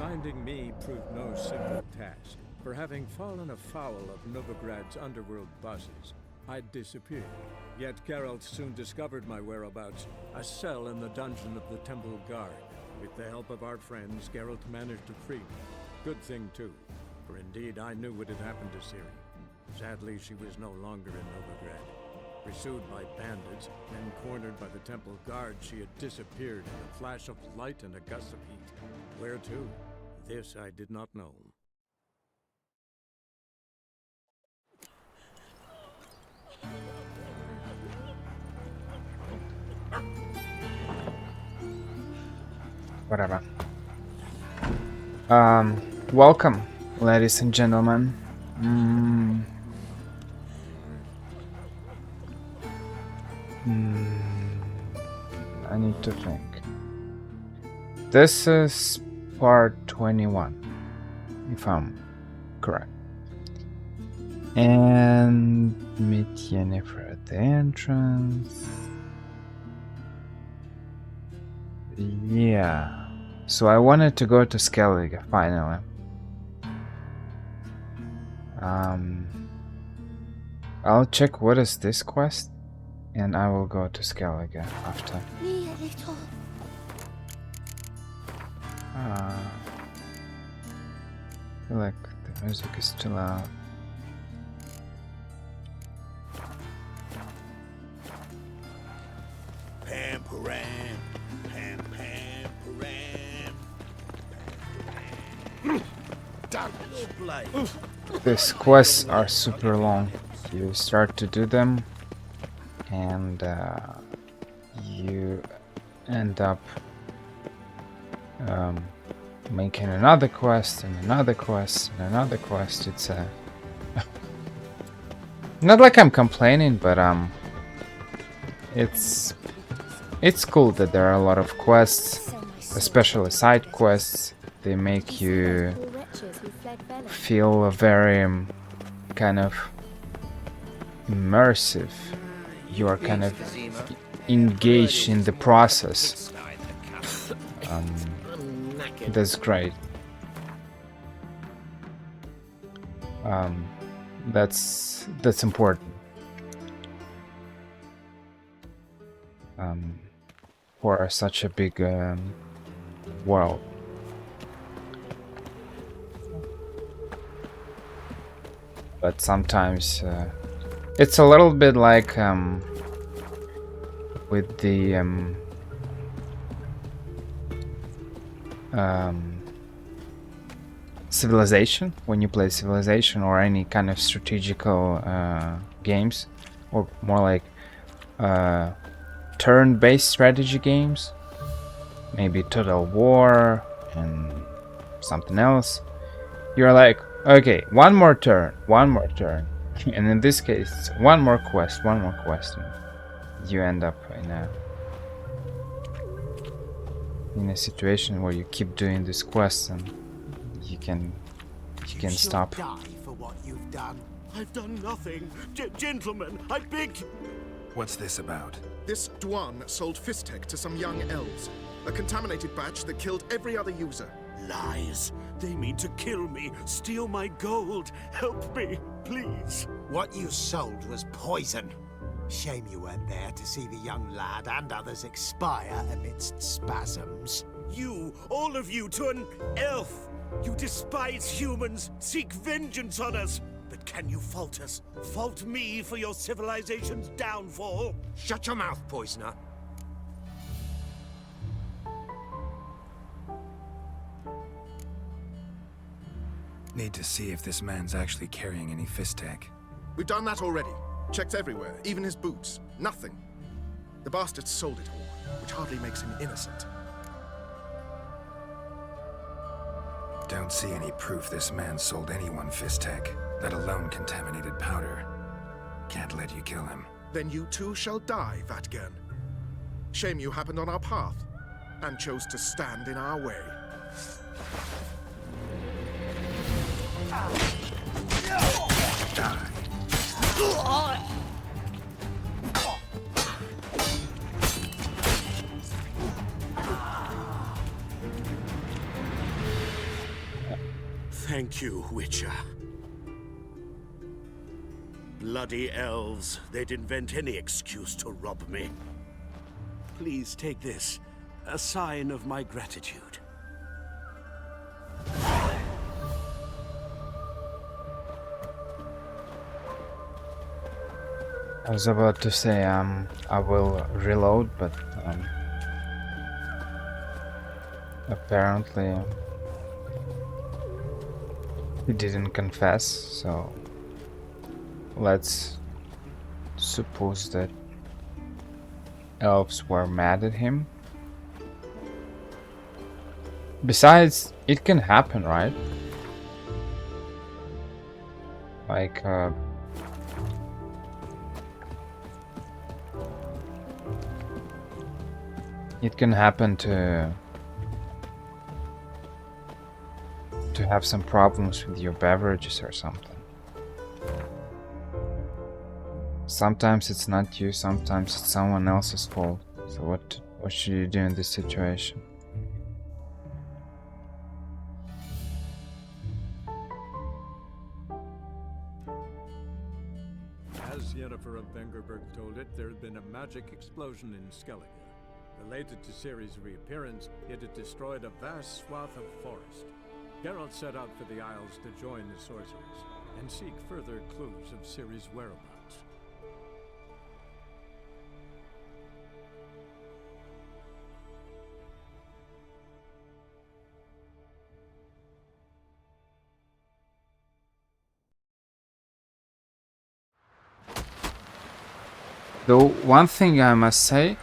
Finding me proved no simple task, for having fallen afoul of Novigrad's underworld bosses, I'd disappeared. Yet Geralt soon discovered my whereabouts, a cell in the dungeon of the Temple Guard. With the help of our friends, Geralt managed to free me. Good thing too, for indeed I knew what had happened to Ciri. Sadly, she was no longer in Novigrad. Pursued by bandits, then cornered by the Temple Guard, she had disappeared in a flash of light and a gust of heat. Where to? This I did not know. Whatever. Welcome, ladies and gentlemen. I need to think. This is part 21, if I'm correct. And meet Yennefer at the entrance. Yeah. So I wanted to go to Skellige finally. I'll check what is this quest, and I will go to Skellige after. I feel like the music is too loud. Pam param, pam pam param. Damn your blade. These quests are super long. You start to do them, and you end up making another quest and another quest and another quest. It's not like I'm complaining, but it's cool that there are a lot of quests, especially side quests. They make you feel very kind of immersive. You are kind of engaged in the process. That's great. That's important. For such a big world. But sometimes it's a little bit like with the Civilization, when you play Civilization or any kind of strategical games, or more like turn-based strategy games, maybe Total War and something else. You're like, okay, one more turn, and in this case, it's one more quest, and you end up in a situation where you keep doing this quest and you can stop. Die for what you've done. I've done nothing. Gentlemen, I beg. What's this about? This Dwan sold Fistek to some young elves. A contaminated batch that killed every other user. Lies. They mean to kill me, steal my gold. Help me, please. What you sold was poison. Shame you weren't there to see the young lad and others expire amidst spasms. You, all of you, to an elf. You despise humans, seek vengeance on us. But can you fault us? Fault me for your civilization's downfall? Shut your mouth, poisoner. Need to see if this man's actually carrying any Fistek. We've done that already. Checked everywhere, even his boots. Nothing. The bastard sold it all, which hardly makes him innocent. Don't see any proof this man sold anyone Fistek, let alone contaminated powder. Can't let you kill him. Then you too shall die, Vatgern. Shame you happened on our path, and chose to stand in our way. Die. Thank you, Witcher. Bloody elves, they'd invent any excuse to rob me. Please take this, a sign of my gratitude. I was about to say I will reload, but apparently he didn't confess, so let's suppose that elves were mad at him. Besides, it can happen, right? Like it can happen to have some problems with your beverages or something. Sometimes it's not you, sometimes it's someone else's fault. So what should you do in this situation? As Yennefer of Vengerberg told it, there had been a magic explosion in Skellige. Related to Ciri's reappearance, it had destroyed a vast swath of forest. Geralt set out for the Isles to join the sorcerers and seek further clues of Ciri's whereabouts. Though one thing I must say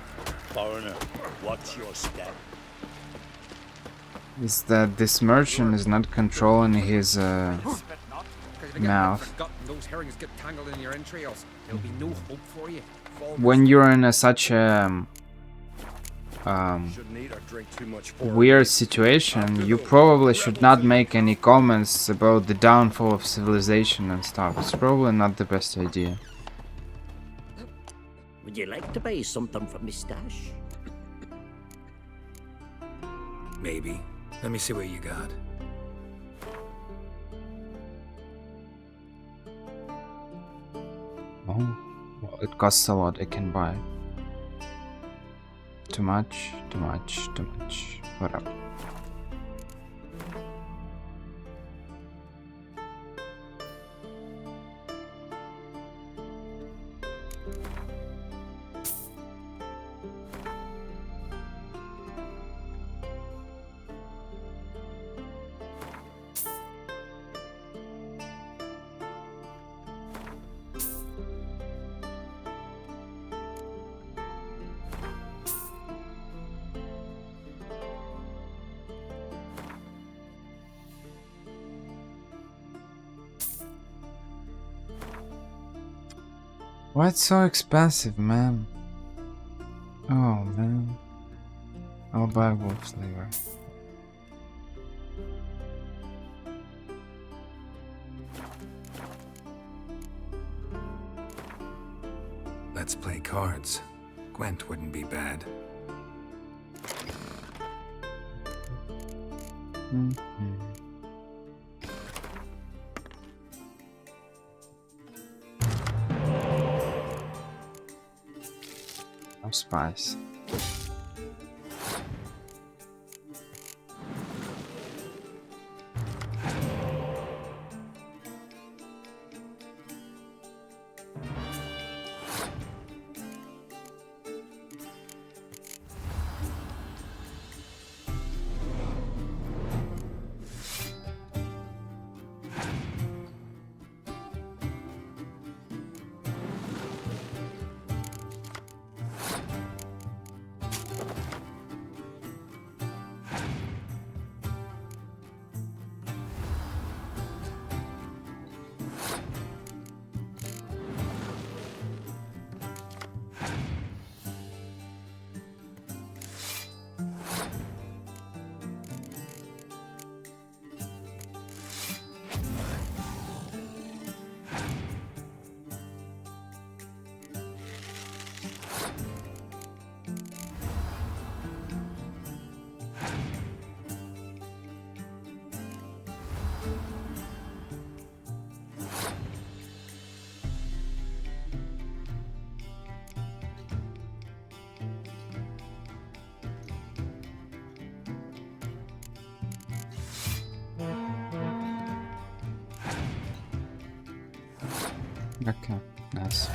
Foreigner, watch your step. is that this merchant is not controlling his mouth. Those herrings get tangled in your entrails. There'll be no hope for you. When you're in such a Shouldn't eat or drink too much weird situation, you probably should not make any comments about the downfall of civilization and stuff. It's probably not the best idea. Would you like to buy something from me stash? Maybe. Let me see what you got. Oh, well, it costs a lot. I can buy it. Too much, too much, too much. Whatever. Why it's so expensive, man? Oh, man. I'll buy wolf's liver. Let's play cards. Gwent wouldn't be bad. No spice. Okay, nice.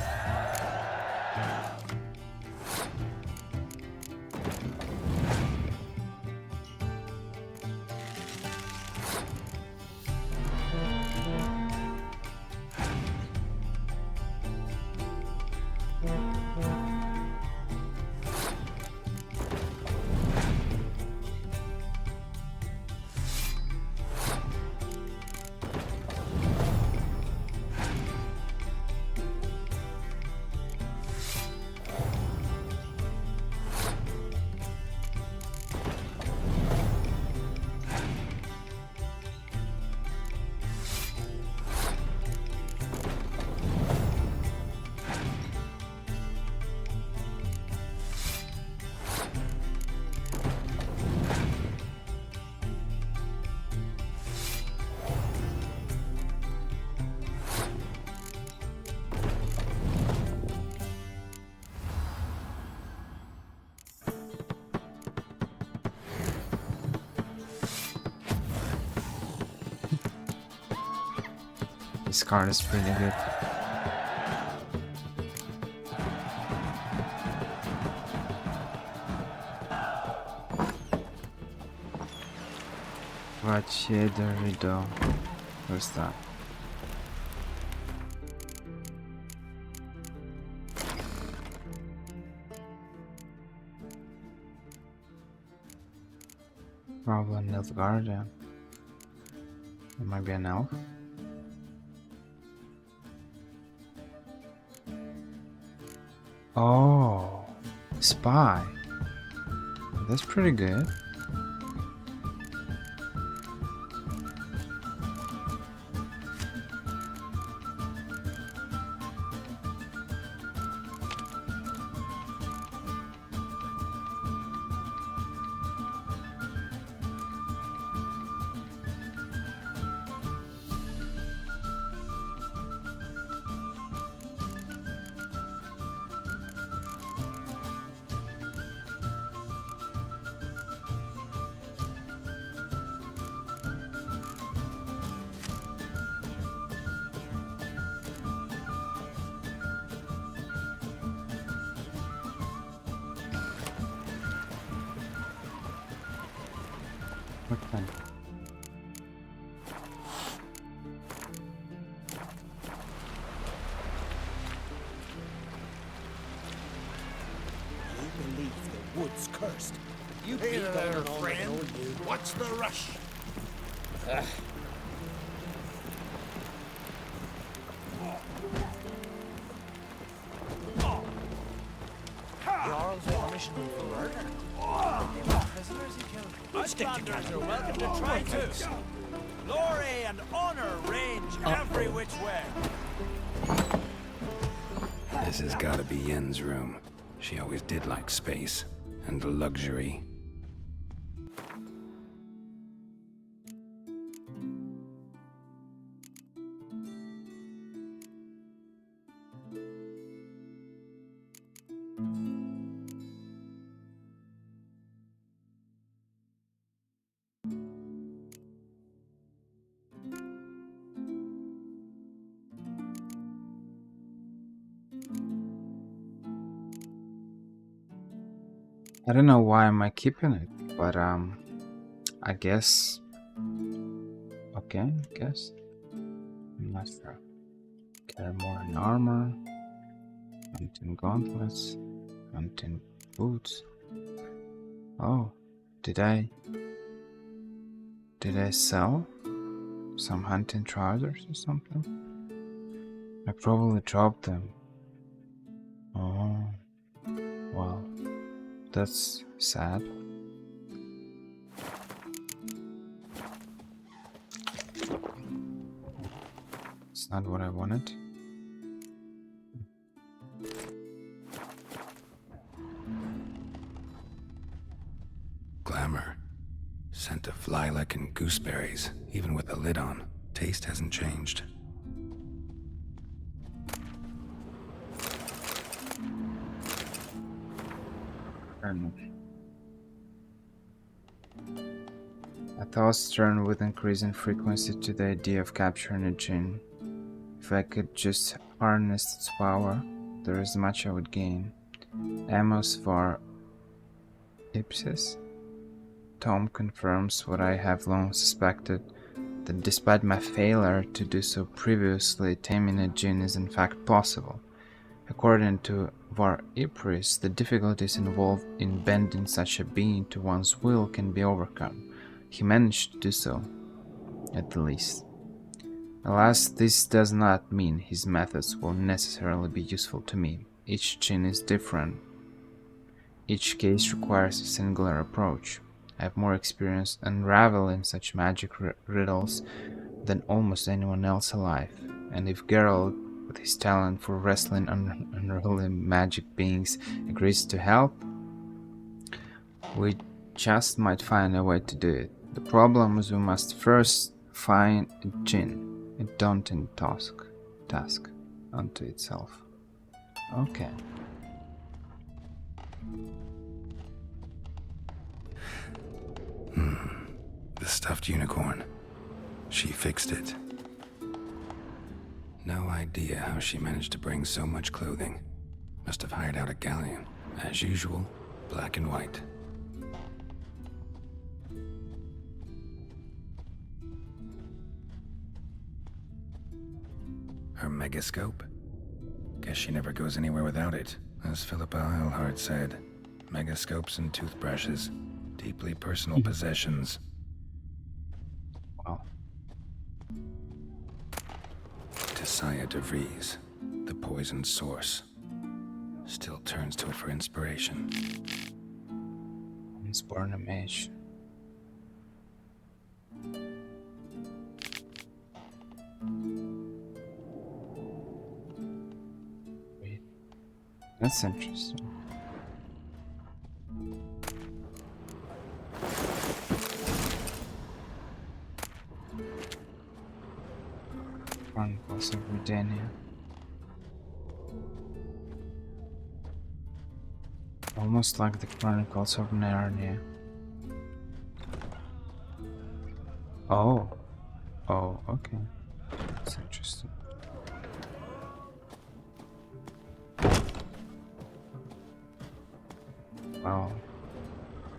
This card is pretty good. Vache de Rideau. What's that? Probably an elf guardian. It might be an elf. Oh, spy. That's pretty good. Okay. You believe the wood's cursed. You Hey beat there, on and on friend. and on, you. What's the rush? Jarl's on a mission for murder. Prisoners he killed. Icelanders are welcome to try too. Glory and honor range every which way. This has gotta be Yen's room. She always did like space and luxury. I don't know why am I keeping it, but I guess. Okay, I guess. Master. Carry more in armor. Hunting gauntlets. Hunting boots. Oh, did I sell some hunting trousers or something? I probably dropped them. Oh, well, that's sad. It's not what I wanted. Glamour. Scent of lilac and gooseberries, even with the lid on. Taste hasn't changed. A thought turned with increasing frequency to the idea of capturing a djinn. If I could just harnessed its power, there is much I would gain. Amos var ipsis. Tom confirms what I have long suspected, that despite my failure to do so previously, taming a djinn is in fact possible. According to Var Ypres, the difficulties involved in bending such a being to one's will can be overcome. He managed to do so, at the least. Alas, this does not mean his methods will necessarily be useful to me. Each djinn is different. Each case requires a singular approach. I have more experience unraveling such magic riddles than almost anyone else alive, and if Geralt, with his talent for wrestling unruly magic beings, agrees to help, we just might find a way to do it. The problem is we must first find a djinn, a daunting task unto itself. Okay. The stuffed unicorn. She fixed it. No idea how she managed to bring so much clothing. Must have hired out a galleon. As usual, black and white. Her megascope? Guess she never goes anywhere without it. As Philippa Eilhart said, megascopes and toothbrushes. Deeply personal possessions. Wow. Tisaya de Vries, the poisoned source. Still turns to it for inspiration. He's born a mage. Wait. That's interesting. Chronicles of Redania. Almost like the Chronicles of Narnia. Oh. Oh, okay. That's interesting. Wow.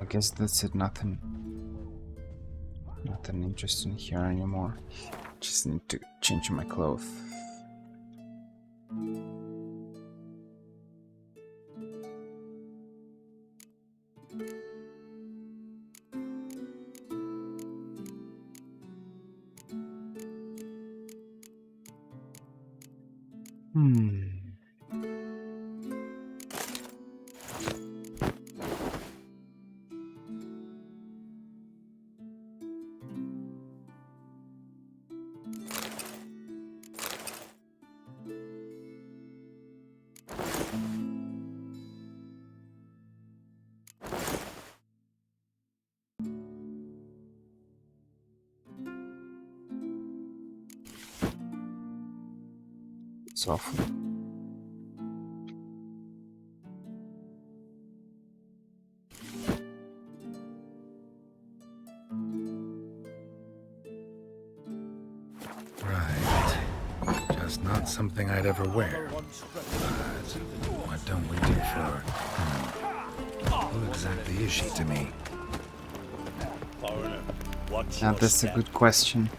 I guess that's it. Nothing interesting here anymore. Just need to change my clothes. It's awful. Right. Just not something I'd ever wear. But what don't we do for her? Who exactly is she to me? Now that's a good question.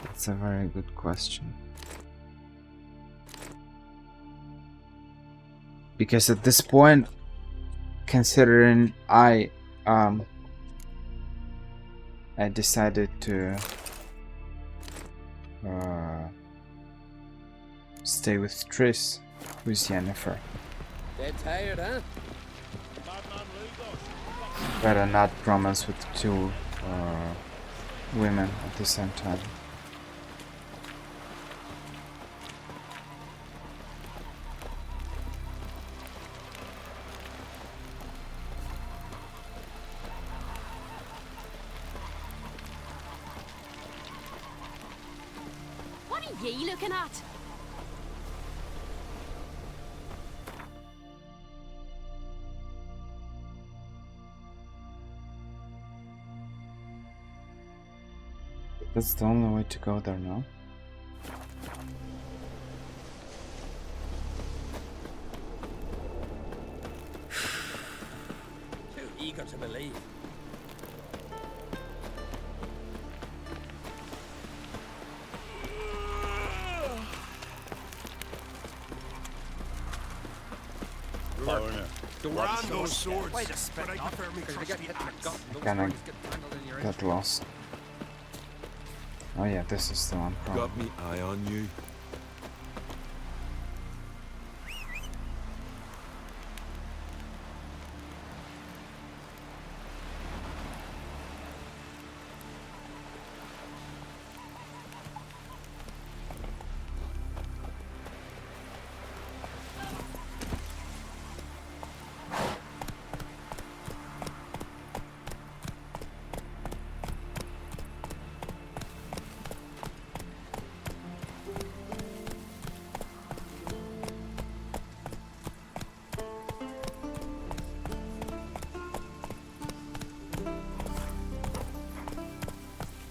That's a very good question. Because at this point, considering I decided to stay with Triss, who's Yennefer. Dead tired, huh? Better not romance with two women at the same time. What are ye looking at? That's the only way to go there now. Too eager to believe. There are no swords, Wait a but spit, I not. prefer me Because if you get trusty hit in the axe. gut, those Kinda words get tangled in your Got entry. lost. Oh yeah, this is the one problem. Got me eye on you.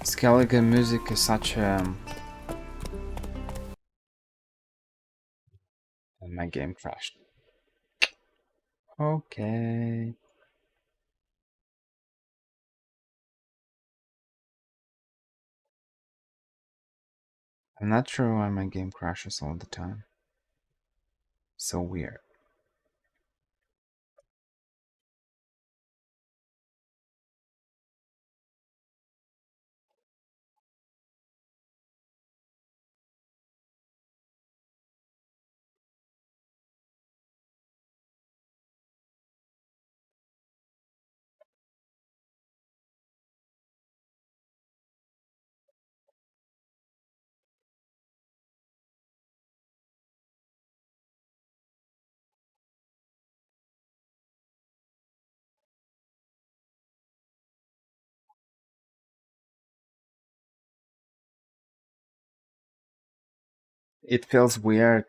Skellige music is such and my game crashed. Okay. I'm not sure why my game crashes all the time. So weird. It feels weird.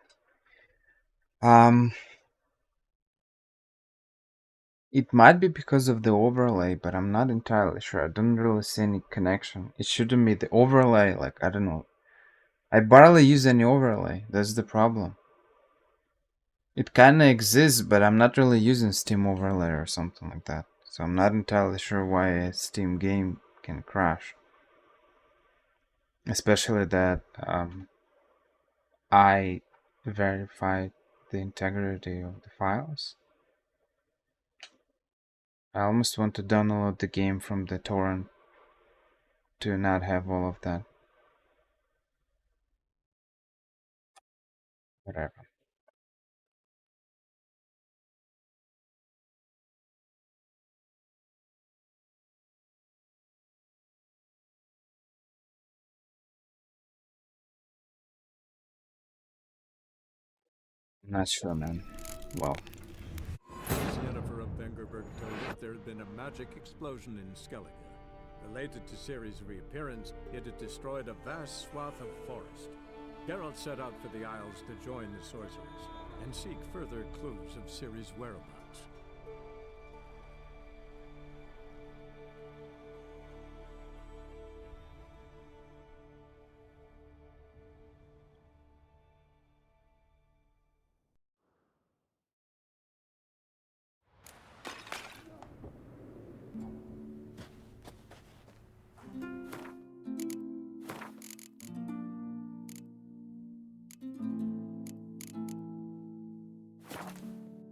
It might be because of the overlay, but I'm not entirely sure. I don't really see any connection. It shouldn't be the overlay, like, I don't know. I barely use any overlay. That's the problem. It kinda exists, but I'm not really using Steam overlay or something like that. So I'm not entirely sure why a Steam game can crash. Especially that I verified the integrity of the files. I almost want to download the game from the torrent to not have all of that. Whatever. I'm not sure, man. Well, Yennefer of Vengerberg told us there had been a magic explosion in Skellige. Related to Ciri's reappearance, it had destroyed a vast swath of forest. Geralt set out for the Isles to join the sorcerers and seek further clues of Ciri's whereabouts.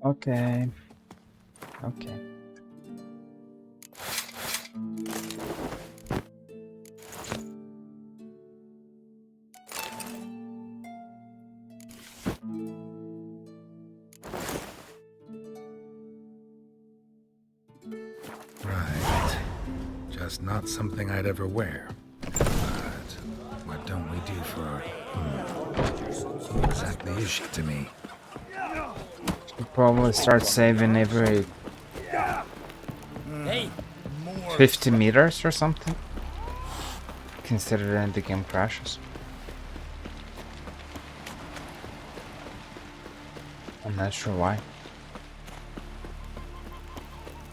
okay. Okay. Right. Just not something I'd ever wear. But what don't we do for... Who exactly is she to me? Should probably start saving every Hey, 50 meters or something. Considering the game crashes. I'm not sure why.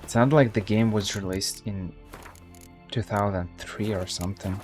It sounded like the game was released in 2003 or something.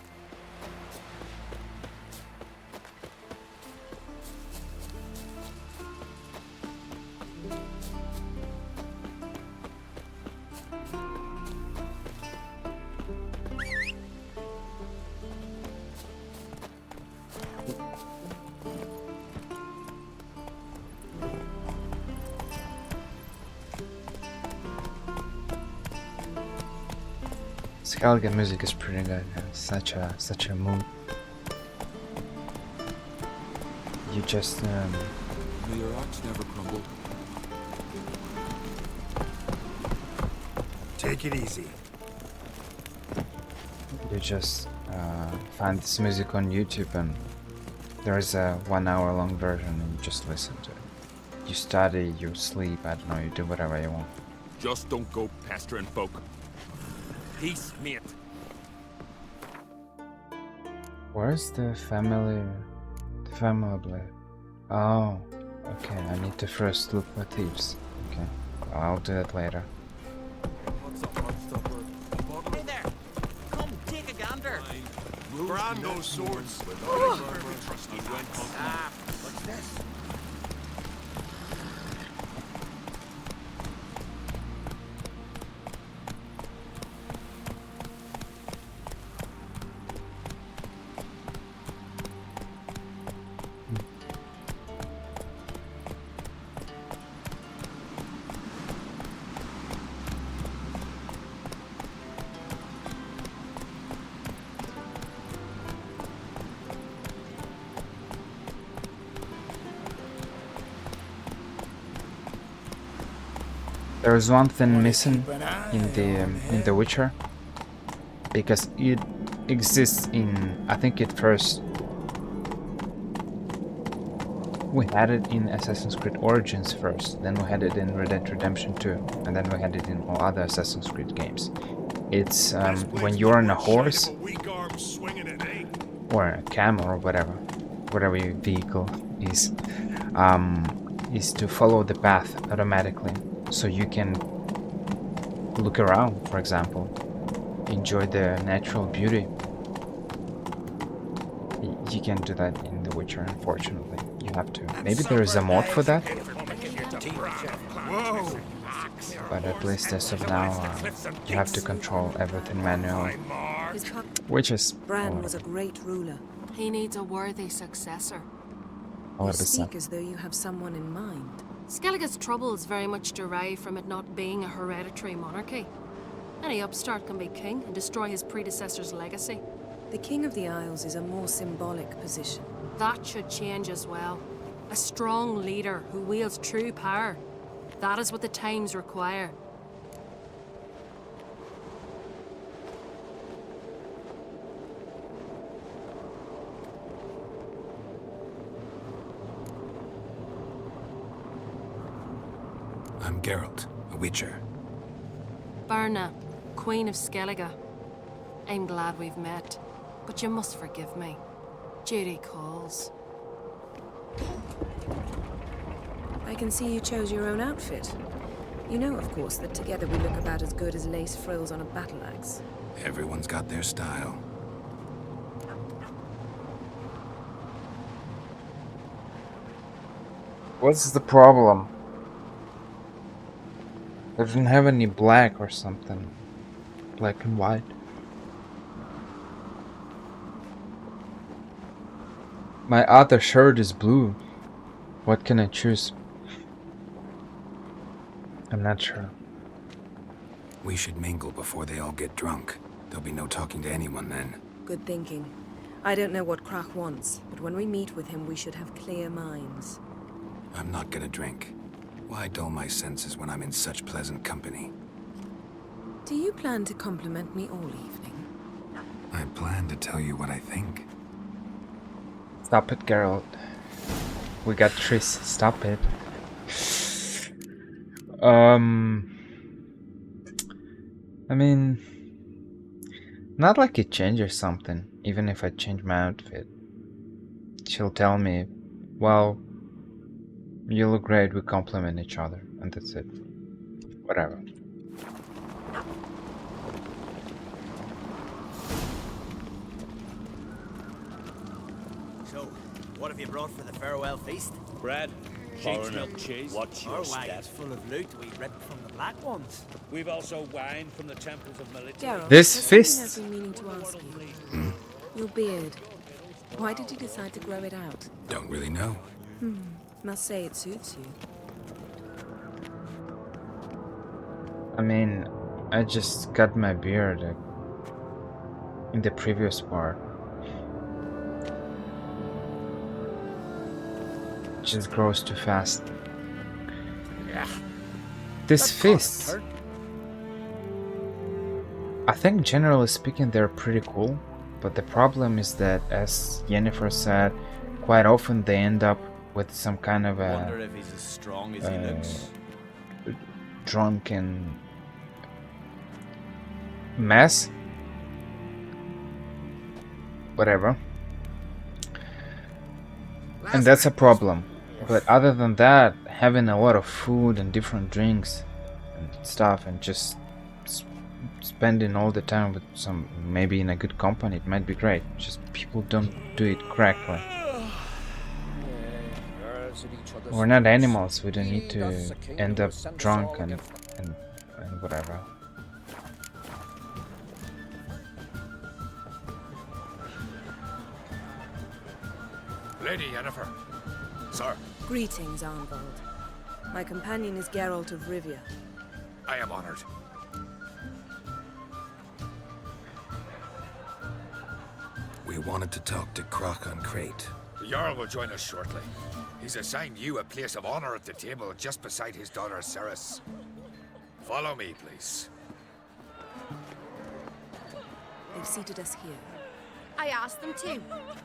Skellige music is pretty good. Such a mood. You just May your ox never crumble. Take it easy. you just find this music on YouTube, and there's a 1 hour long version, and you just listen to it. You study, you sleep, I don't know, you do whatever you want. Just don't go pestering folk. Peace, mate. Where's the family blade? Oh, okay, I need to first look for thieves. Okay, I'll do that later. What's up, Hardstopper? Hey there! Come take a gander! Brando swords. Ah, what's this? There is one thing missing in The Witcher, because it exists in, I think it first we had it in Assassin's Creed Origins first, then we had it in Red Dead Redemption 2, and then we had it in all other Assassin's Creed games. It's when you're on a horse or a camel or whatever your vehicle is to follow the path automatically. So you can look around, for example, enjoy the natural beauty. You can't do that in The Witcher, unfortunately. You have to. Maybe there is a mod for that. But at least as of now, you have to control everything manually, which is Bran was a great ruler. He needs a worthy successor. You speak as though you have someone in mind. Skellige's troubles very much derive from it not being a hereditary monarchy. Any upstart can be king and destroy his predecessor's legacy. The King of the Isles is a more symbolic position. That should change as well. A strong leader who wields true power. That is what the times require. I'm Geralt, a Witcher. Birna, Queen of Skellige. I'm glad we've met, but you must forgive me. Duty calls. I can see you chose your own outfit. You know, of course, that together we look about as good as lace frills on a battle axe. Everyone's got their style. What's the problem? They didn't have any black or something. Black and white. My other shirt is blue. What can I choose? I'm not sure. We should mingle before they all get drunk. There'll be no talking to anyone then. Good thinking. I don't know what Krach wants, but when we meet with him, we should have clear minds. I'm not gonna drink. Why dull my senses when I'm in such pleasant company? Do you plan to compliment me all evening? I plan to tell you what I think. Stop it, Geralt. We got Triss. Stop it. I mean, not like it changes something. Even if I change my outfit, she'll tell me, well, you look great, we complement each other, and that's it. Whatever. So, what have you brought for the farewell feast? Bread, sheep's milk, cheese. What's Our wagon's full of loot we ripped from the Black Ones. We've also wine from the temples of Melita. Geralt, This there's something fist. I've been meaning to ask you. Your beard. Why did you decide to grow it out? Don't really know. Must say it suits you. I mean, I just cut my beard in the previous part. It just grows too fast. Yeah. These fists, I think generally speaking they're pretty cool, but the problem is that, as Yennefer said, quite often they end up with some kind of a Wonder if he's as strong as he looks. drunken mess. Whatever. And that's a problem. But other than that, having a lot of food and different drinks and stuff, and just spending all the time with some, maybe in a good company, it might be great. Just people don't do it correctly. We're not animals. We don't need to end up drunk and whatever. Lady Yennefer. Sir. Greetings, Arnvald. My companion is Geralt of Rivia. I am honored. We wanted to talk to Croc on Crate. The Jarl will join us shortly. He's assigned you a place of honor at the table just beside his daughter Ceres. Follow me, please. They've seated us here. I asked them to.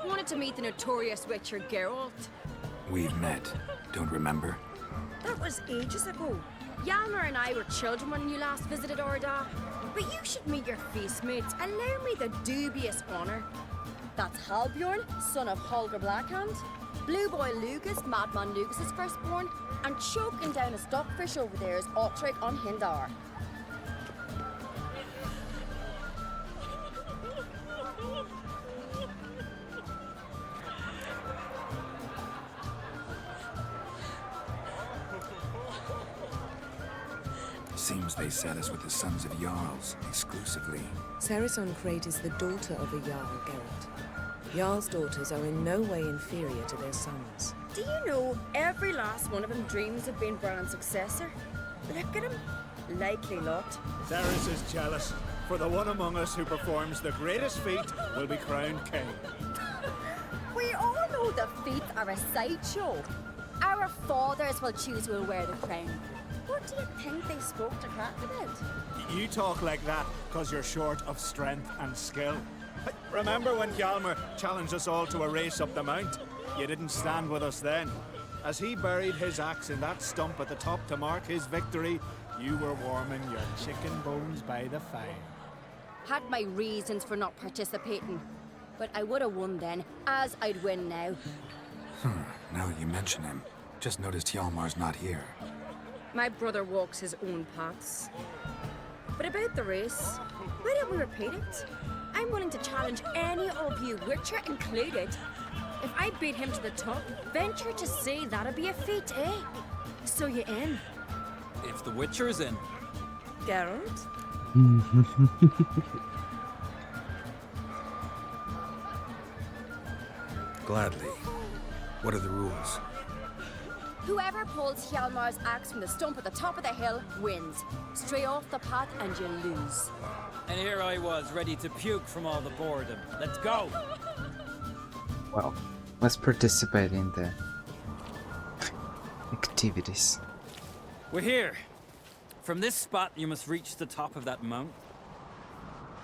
Wanted to meet the notorious Witcher Geralt. We've met. Don't remember? That was ages ago. Hjalmar and I were children when you last visited Orda. But you should meet your face mates. Allow me the dubious honor. That's Halbjorn, son of Holger Blackhand. Blue Boy Lucas, Madman Lucas's firstborn. And choking down a stockfish over there is Ottric on Hindar. Seems they set us with the sons of Jarls, exclusively. Ceres on Crate is the daughter of a Jarl, Geralt. Jarl's daughters are in no way inferior to their sons. Do you know every last one of them dreams of being Bran's successor? Look at him. Likely lot. Ceres is jealous, for the one among us who performs the greatest feat will be crowned king. We all know the feats are a sideshow. Our fathers will choose who will wear the crown. What do you think they spoke to Crack about? You talk like that because you're short of strength and skill. Remember when Hjalmar challenged us all to a race up the mount? You didn't stand with us then. As he buried his axe in that stump at the top to mark his victory, you were warming your chicken bones by the fire. Had my reasons for not participating. But I would have won then, as I'd win now. Now that you mention him, just noticed Hjalmar's not here. My brother walks his own paths. But about the race, why don't we repeat it? I'm willing to challenge any of you, Witcher included. If I beat him to the top, venture to say that'd be a feat, eh? So you in? If the Witcher's in. Geralt? Gladly. What are the rules? Whoever pulls Hjalmar's axe from the stump at the top of the hill wins. Stray off the path and you lose. And here I was, ready to puke from all the boredom. Let's go! Well, let's participate in the activities. We're here. From this spot, you must reach the top of that mount.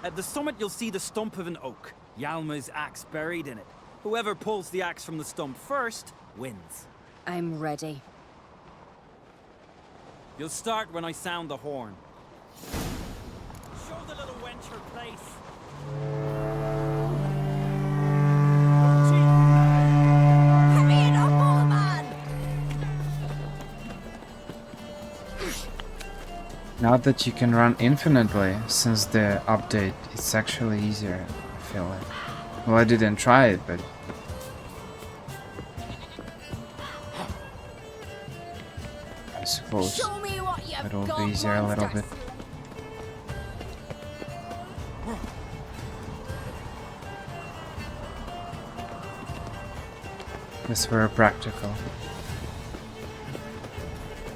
At the summit, you'll see the stump of an oak. Hjalmar's axe buried in it. Whoever pulls the axe from the stump first wins. I'm ready. You'll start when I sound the horn. Show the little wench her place. Hurry it up, old man! Now that you can run infinitely, since the update, it's actually easier, I feel like. Well, I didn't try it, but I suppose it'll be easier a little bit. It's very practical.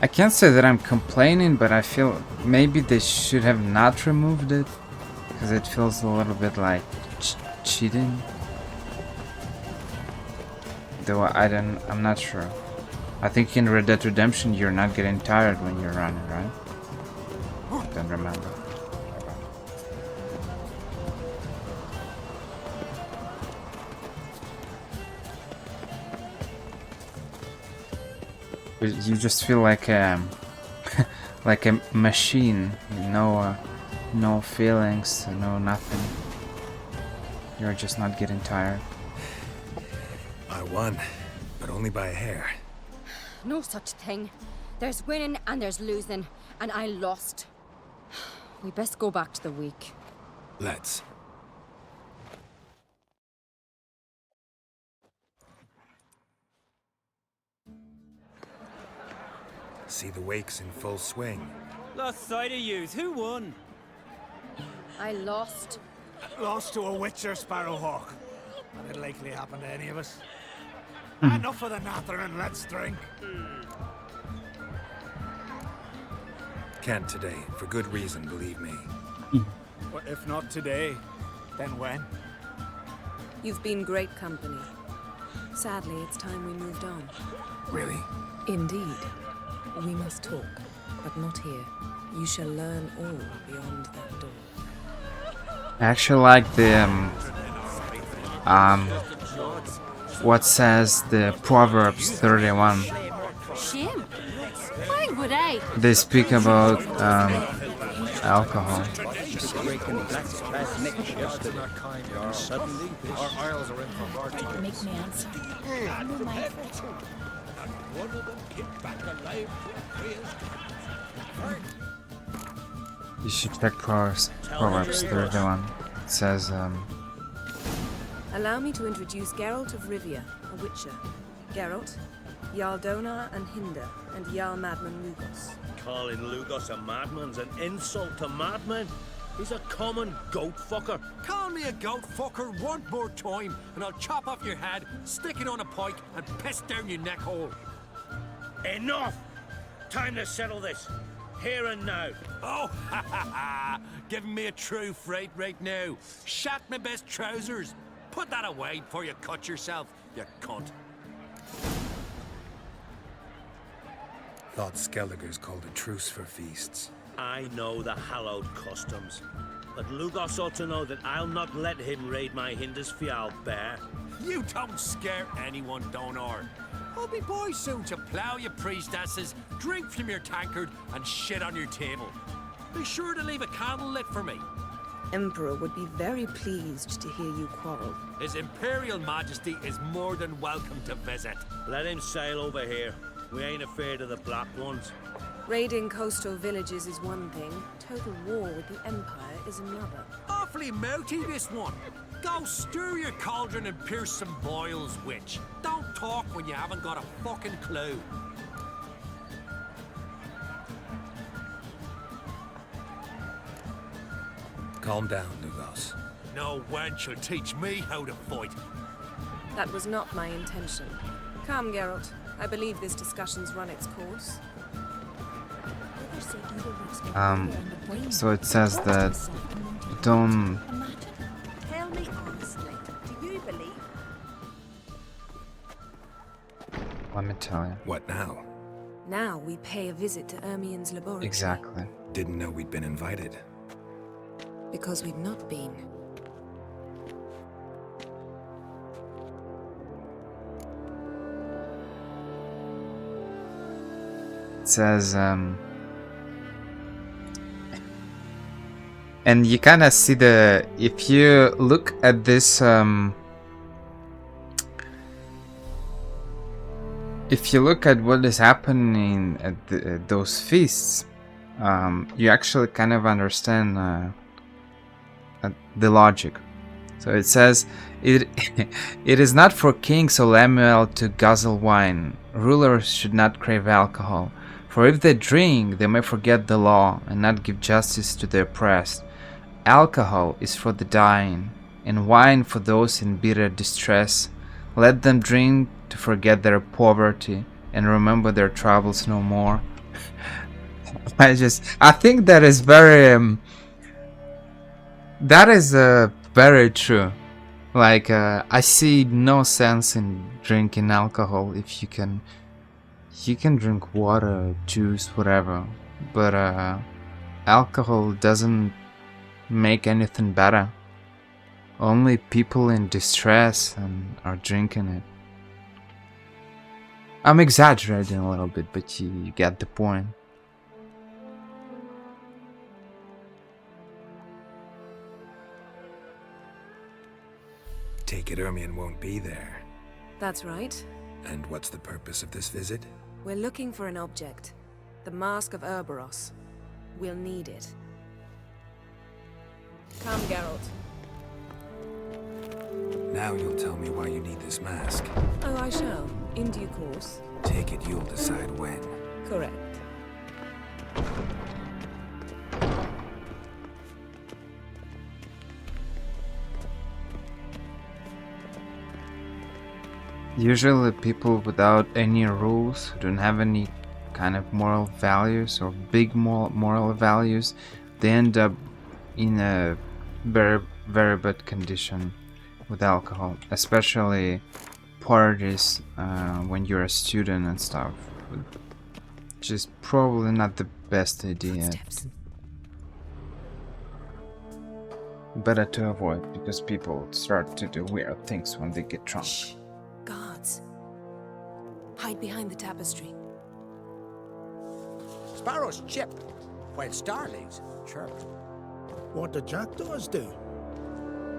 I can't say that I'm complaining, but I feel maybe they should have not removed it, because it feels a little bit like cheating? Though I'm not sure. I think in Red Dead Redemption you're not getting tired when you're running, right? Don't remember. You just feel like like a machine, no feelings, no nothing. You're just not getting tired. I won, but only by a hair. No such thing. There's winning and there's losing, and I lost. We best go back to the week. Let's. See the wakes in full swing. Lost sight of yous. Who won? I lost. Lost to a witcher, Sparrowhawk. And it'll likely happen to any of us. Enough of the natter and let's drink. Can't today, for good reason, believe me. Well, if not today, then when? You've been great company. Sadly, it's time we moved on. Really? Indeed. We must talk, but not here. You shall learn all beyond that door. I actually like the what says the Proverbs 31. Shame. Why would I? They speak about alcohol. Make me answer. You should check Proverbs 31. It says Allow me to introduce Geralt of Rivia, a witcher. Geralt, Jarl Donar and Hinder, and Jarl Madman Lugos. Calling Lugos a madman's an insult to madmen. He's a common goat fucker. Call me a goat fucker one more time, and I'll chop off your head, stick it on a pike, and piss down your neck hole. Enough! Time to settle this. Here and now. Oh, ha ha ha! Giving me a true fright right now. Shat my best trousers. Put that away before you cut yourself, you cunt. Thought Skellige's called a truce for feasts. I know the hallowed customs. But Lugos ought to know that I'll not let him raid my Hindisfial bear. You don't scare anyone, Donar. I'll be boys soon to plough your priestesses, drink from your tankard, and shit on your table. Be sure to leave a candle lit for me. Emperor would be very pleased to hear you quarrel. His Imperial Majesty is more than welcome to visit. Let him sail over here. We ain't afraid of the Black Ones. Raiding coastal villages is one thing. Total war with the Empire is another. Awfully mouty, this one. Go stir your cauldron and pierce some boils, witch. Don't talk when you haven't got a fucking clue. Calm down, Lugos. No wench will teach me how to fight. That was not my intention. Come, Geralt. I believe this discussion's run its course. So it says that don't. Tell me honestly, do you believe? Let me tell you. What now? Now we pay a visit to Ermien's laboratory. Exactly. Didn't know we'd been invited. Because we've not been. It says and you kind of see if you look at this if you look at what is happening at those feasts, you actually kind of understand the logic. So it says it is not for kings or Lemuel to guzzle wine. Rulers should not crave alcohol, for if they drink, they may forget the law and not give justice to the oppressed. Alcohol is for the dying, and wine for those in bitter distress. Let them drink to forget their poverty and remember their troubles no more. I think that is very very true. Like, I see no sense in drinking alcohol if you can drink water, juice, whatever, but alcohol doesn't make anything better. Only people in distress and are drinking it. I'm exaggerating a little bit, but you get the point. Take it Ermion won't be there. That's right. And what's the purpose of this visit? We're looking for an object. The Mask of Ouroboros. We'll need it. Come, Geralt. Now you'll tell me why you need this mask. Oh, I shall. In due course. Take it you'll decide when. Correct. Usually people without any rules, who don't have any kind of moral values or big moral values, they end up in a very, very bad condition with alcohol, especially parties when you're a student and stuff, which is probably not the best idea. Footsteps. Better to avoid, because people start to do weird things when they get drunk. Shh. Guards. Hide behind the tapestry. Sparrows chip, while starlings chirp. What do jackdaws do?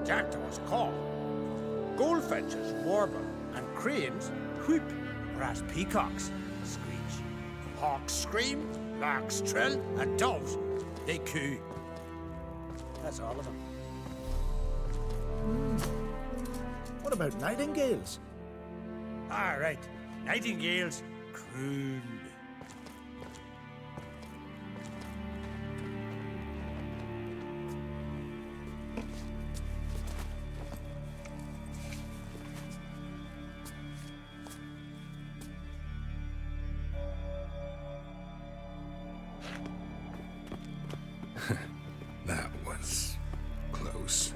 Jackdaws caw, goldfinches warble, and cranes whoop, whereas peacocks screech. Hawks scream, larks trill, and doves, they coo. That's all of them. What about nightingales? All right, nightingales croon. That was close.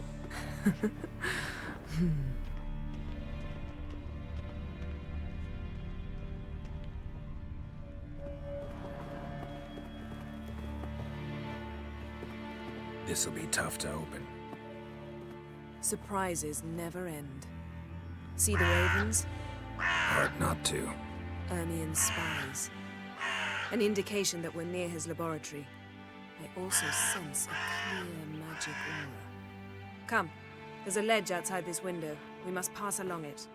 This'll be tough to open. Surprises never end. See the ravens? Hard not to. Ermion's spies. An indication that we're near his laboratory. I also sense a clear magic aura. Come, there's a ledge outside this window. We must pass along it.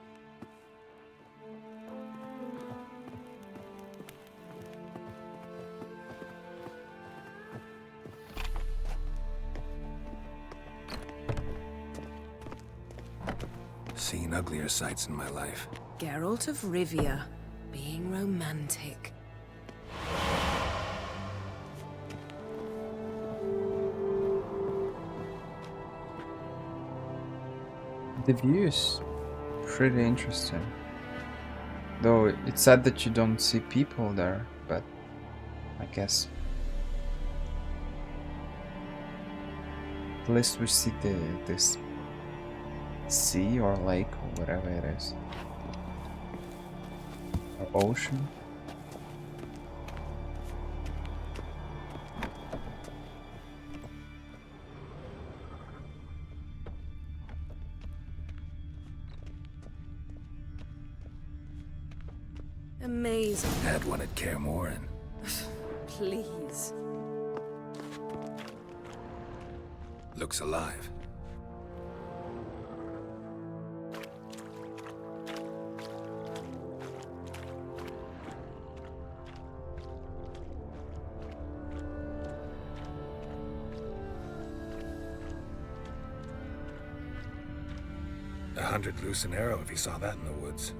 Seen uglier sights in my life. Geralt of Rivia, being romantic. The view is pretty interesting. Though it's sad that you don't see people there, but I guess at least we see this sea or lake or whatever it is. Or ocean. Amazing. Had one at Kaer Morhen. Please. Looks alive. $100 loose an arrow if he saw that in the woods.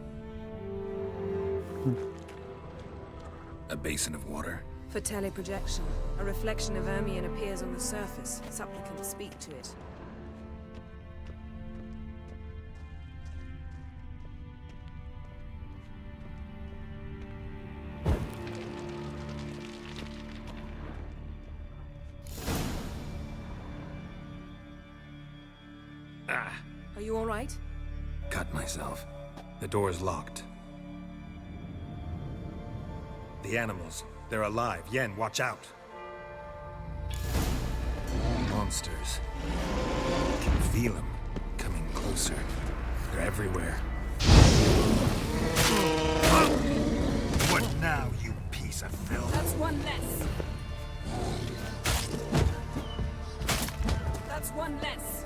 A basin of water. For teleprojection, a reflection of Ermion appears on the surface. Supplicants speak to it. Are you all right? Cut myself. The door's locked. The animals, they're alive. Yen, watch out. Monsters. I can feel them coming closer. They're everywhere. What now, you piece of filth? That's one less. That's one less.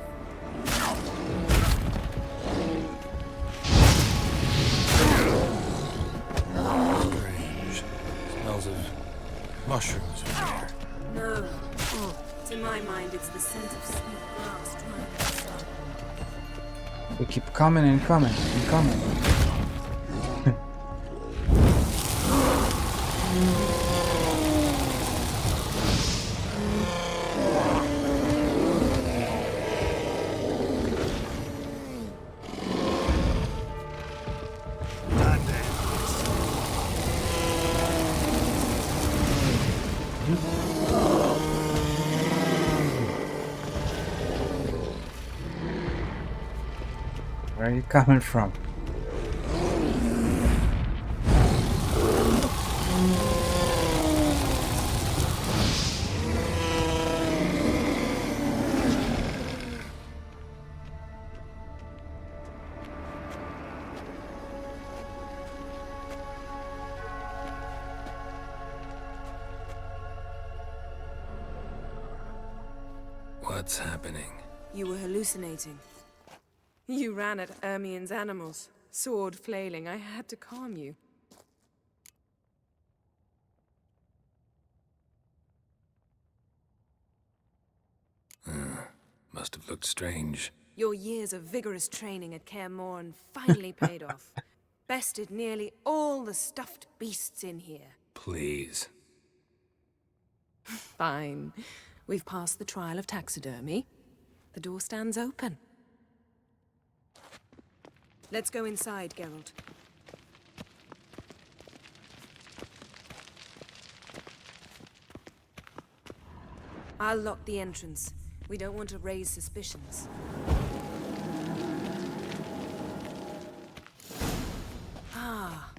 Strange. Smells of mushrooms in here. No. To my mind, it's the scent of sweet grass drying in the sun. We keep coming and coming and coming. Where are you coming from? What's happening? You were hallucinating. You ran at Ermien's animals, sword flailing. I had to calm you. Must have looked strange. Your years of vigorous training at Kaer Morhen finally paid off. Bested nearly all the stuffed beasts in here. Please. Fine. We've passed the trial of taxidermy. The door stands open. Let's go inside, Geralt. I'll lock the entrance. We don't want to raise suspicions. Ah,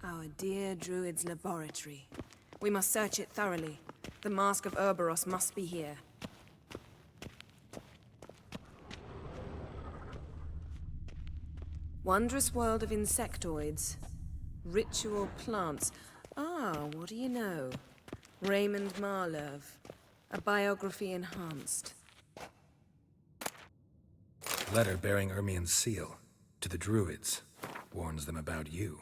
our dear druid's laboratory. We must search it thoroughly. The Mask of Ouroboros must be here. Wondrous world of insectoids. Ritual plants. Ah, what do you know? Raymond Marlev. A biography enhanced. Letter bearing Ermien's seal. To the druids. Warns them about you.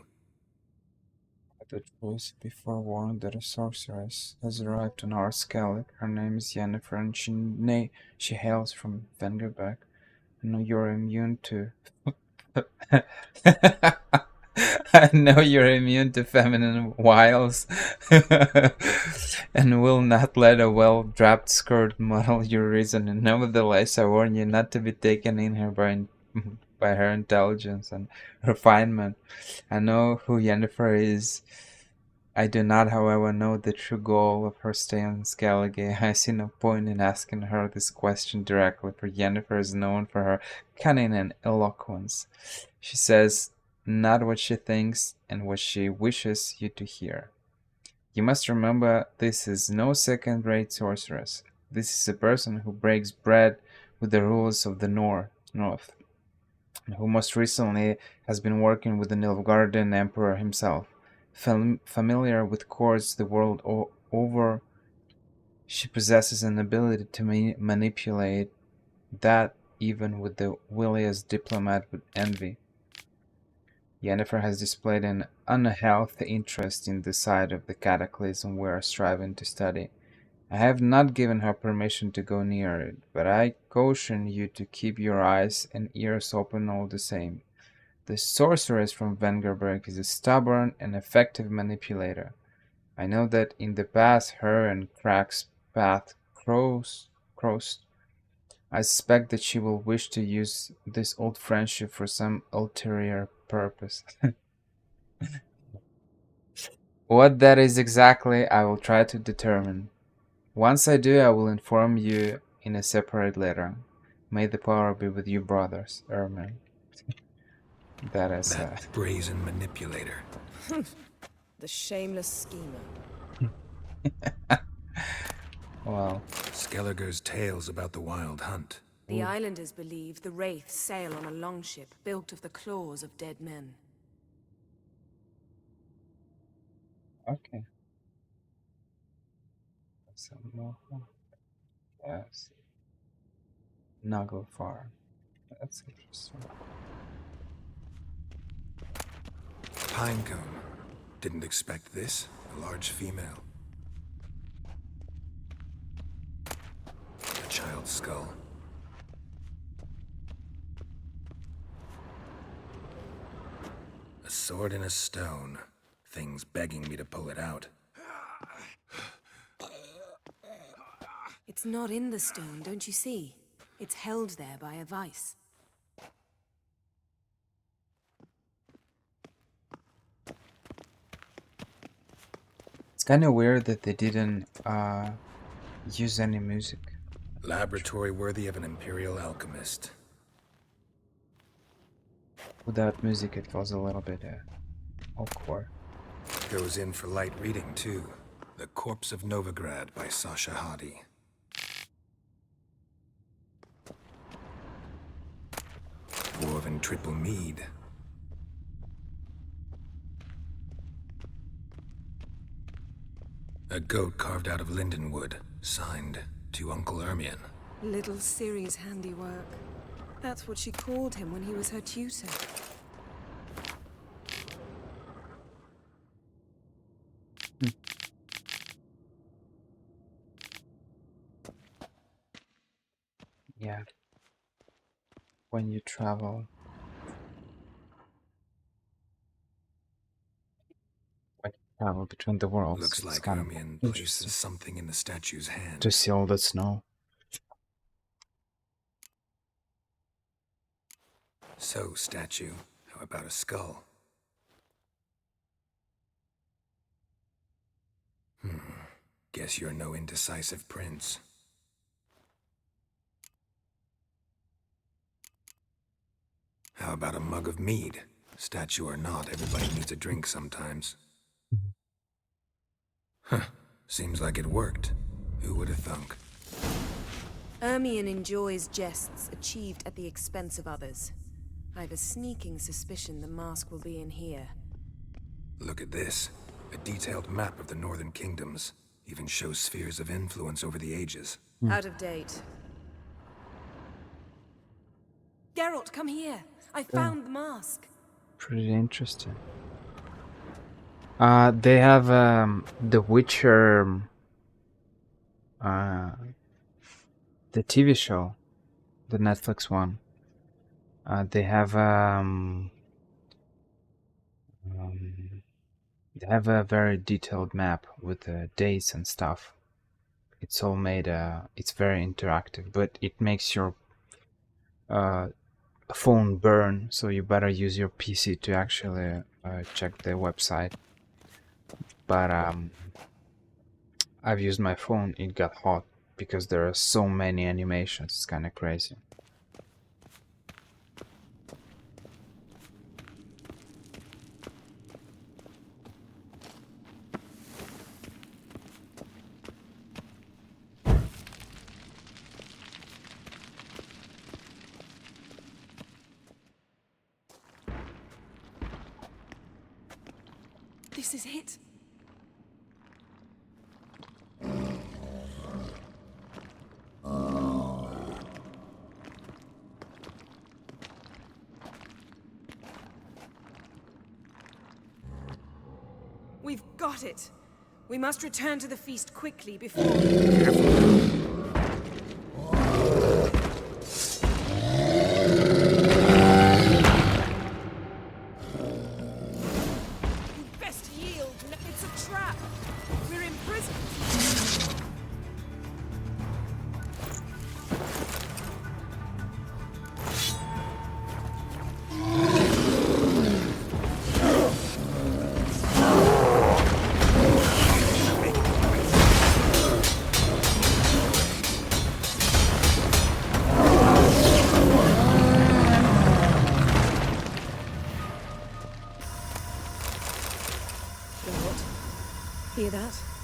The truth before warned that a sorceress has arrived on our Skellige. Her name is Yennefer and she hails from Vengerberg. I know you're immune to... I know you're immune to feminine wiles and will not let a well-draped skirt muddle your reason. Nevertheless, I warn you not to be taken in here by her intelligence and refinement. I know who Yennefer is. I do not, however, know the true goal of her stay on Skellige. I see no point in asking her this question directly, for Yennefer is known for her cunning and eloquence. She says not what she thinks and what she wishes you to hear. You must remember, this is no second-rate sorceress. This is a person who breaks bread with the rules of the North, who most recently has been working with the Nilfgaardian Emperor himself. Familiar with courts the world over, she possesses an ability to manipulate that even with the wiliest diplomat would envy. Yennefer has displayed an unhealthy interest in the side of the cataclysm we are striving to study. I have not given her permission to go near it, but I caution you to keep your eyes and ears open all the same. The sorceress from Vengerberg is a stubborn and effective manipulator. I know that in the past her and Crack's path crossed. I suspect that she will wish to use this old friendship for some ulterior purpose. What that is exactly, I will try to determine. Once I do, I will inform you in a separate letter. May the power be with you, brothers. Ermin. That is that brazen manipulator. The shameless schemer. Wow. Skellige's tales about the wild hunt. The islanders believe the wraiths sail on a longship built of the claws of dead men. Okay. Some more. Yes. Nuggle Farm. That's interesting. Pinecone. Didn't expect this. A large female. A child's skull. A sword in a stone. Things begging me to pull it out. It's not in the stone, don't you see? It's held there by a vice. It's kind of weird that they didn't use any music. Laboratory worthy of an imperial alchemist. Without music, it was a little bit awkward. Goes in for light reading, too. The Corpse of Novigrad by Sasha Hadi. Dwarven triple mead. A goat carved out of lindenwood, signed to Uncle Ermion. Little Ciri's handiwork. That's what she called him when he was her tutor. Yeah. When you travel between the worlds, Looks it's like kind Ermion of places something in the statue's hand. to see all the snow. So, statue, how about a skull? Guess you're no indecisive prince. How about a mug of mead? Statue or not, everybody needs a drink sometimes. Huh. Seems like it worked. Who would have thunk? Ermion enjoys jests achieved at the expense of others. I've a sneaking suspicion the mask will be in here. Look at this. A detailed map of the Northern Kingdoms. Even shows spheres of influence over the ages. Out of date. Geralt, come here. I found the mask. Pretty interesting. They have The Witcher, the TV show, the Netflix one. They have a very detailed map with the dates and stuff. It's all made. It's very interactive, but it makes your phone burn, so you better use your PC to actually check the website. But I've used my phone, it got hot because there are so many animations. It's kind of crazy. This is it. We've got it. We must return to the feast quickly before...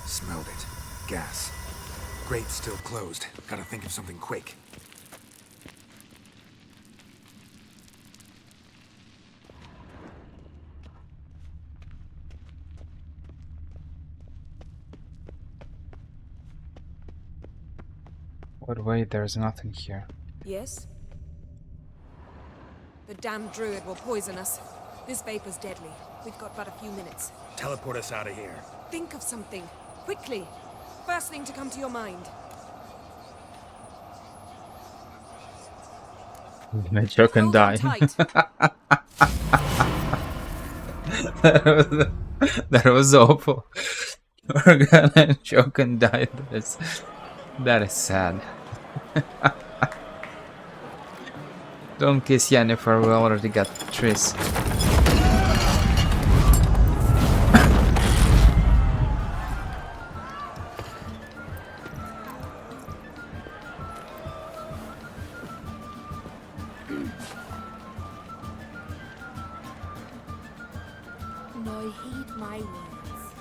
Smelled it. Gas. Grate's still closed. Gotta think of something quick. But wait, there's nothing here. Yes? The damned druid will poison us. This vapor's deadly. We've got but a few minutes. Teleport us out of here. Think of something. Quickly. First thing to come to your mind. Gonna choke and die. That was awful. We're gonna choke and die. That is sad. Don't kiss Yennefer, we already got Triss. Now heed my words.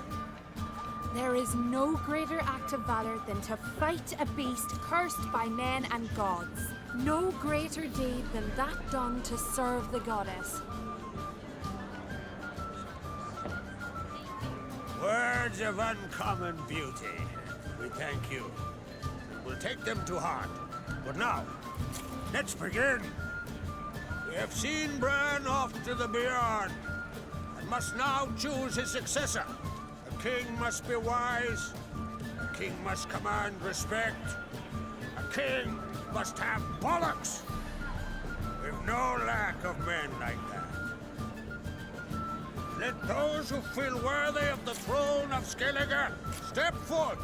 There is no greater act of valor than to fight a beast cursed by men and gods. No greater deed than that done to serve the goddess. Words of uncommon beauty. We thank you. We'll take them to heart. But now, let's begin. We have seen Bran off to the beyond, and must now choose his successor. A king must be wise. A king must command respect. A king must have bollocks. We've no lack of men like that. Let those who feel worthy of the throne of Skellige step forth.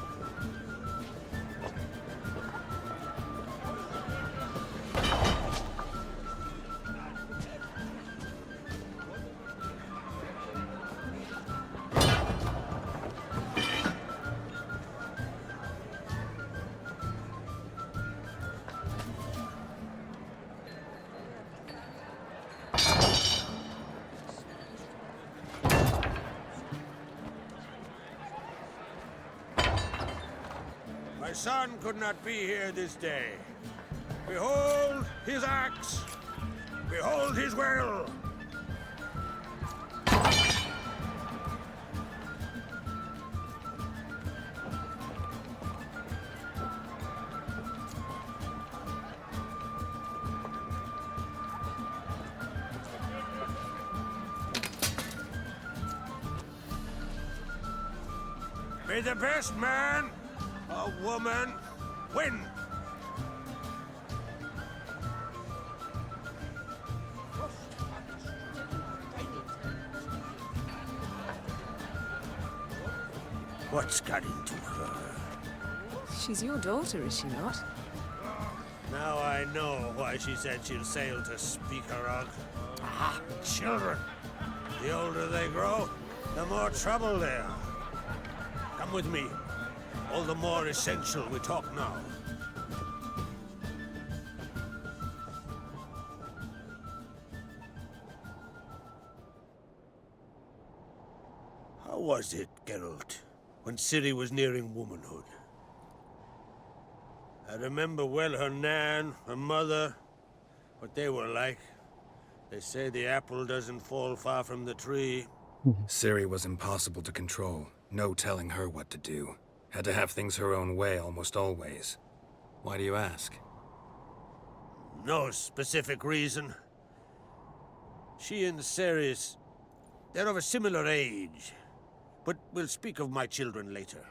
My son could not be here this day. Behold his axe. Behold his will. May the best man or woman win. What's got into her? She's your daughter, is she not? Now I know why she said she'll sail to Speakerog. Ah, children. The older they grow, the more trouble they are. Come with me. All the more essential we talk now. How was it, Geralt, when Ciri was nearing womanhood? I remember well her nan, her mother, what they were like. They say the apple doesn't fall far from the tree. Ciri was impossible to control. No telling her what to do. Had to have things her own way almost always. Why do you ask? No specific reason. She and Ceres, they're of a similar age. But we'll speak of my children later.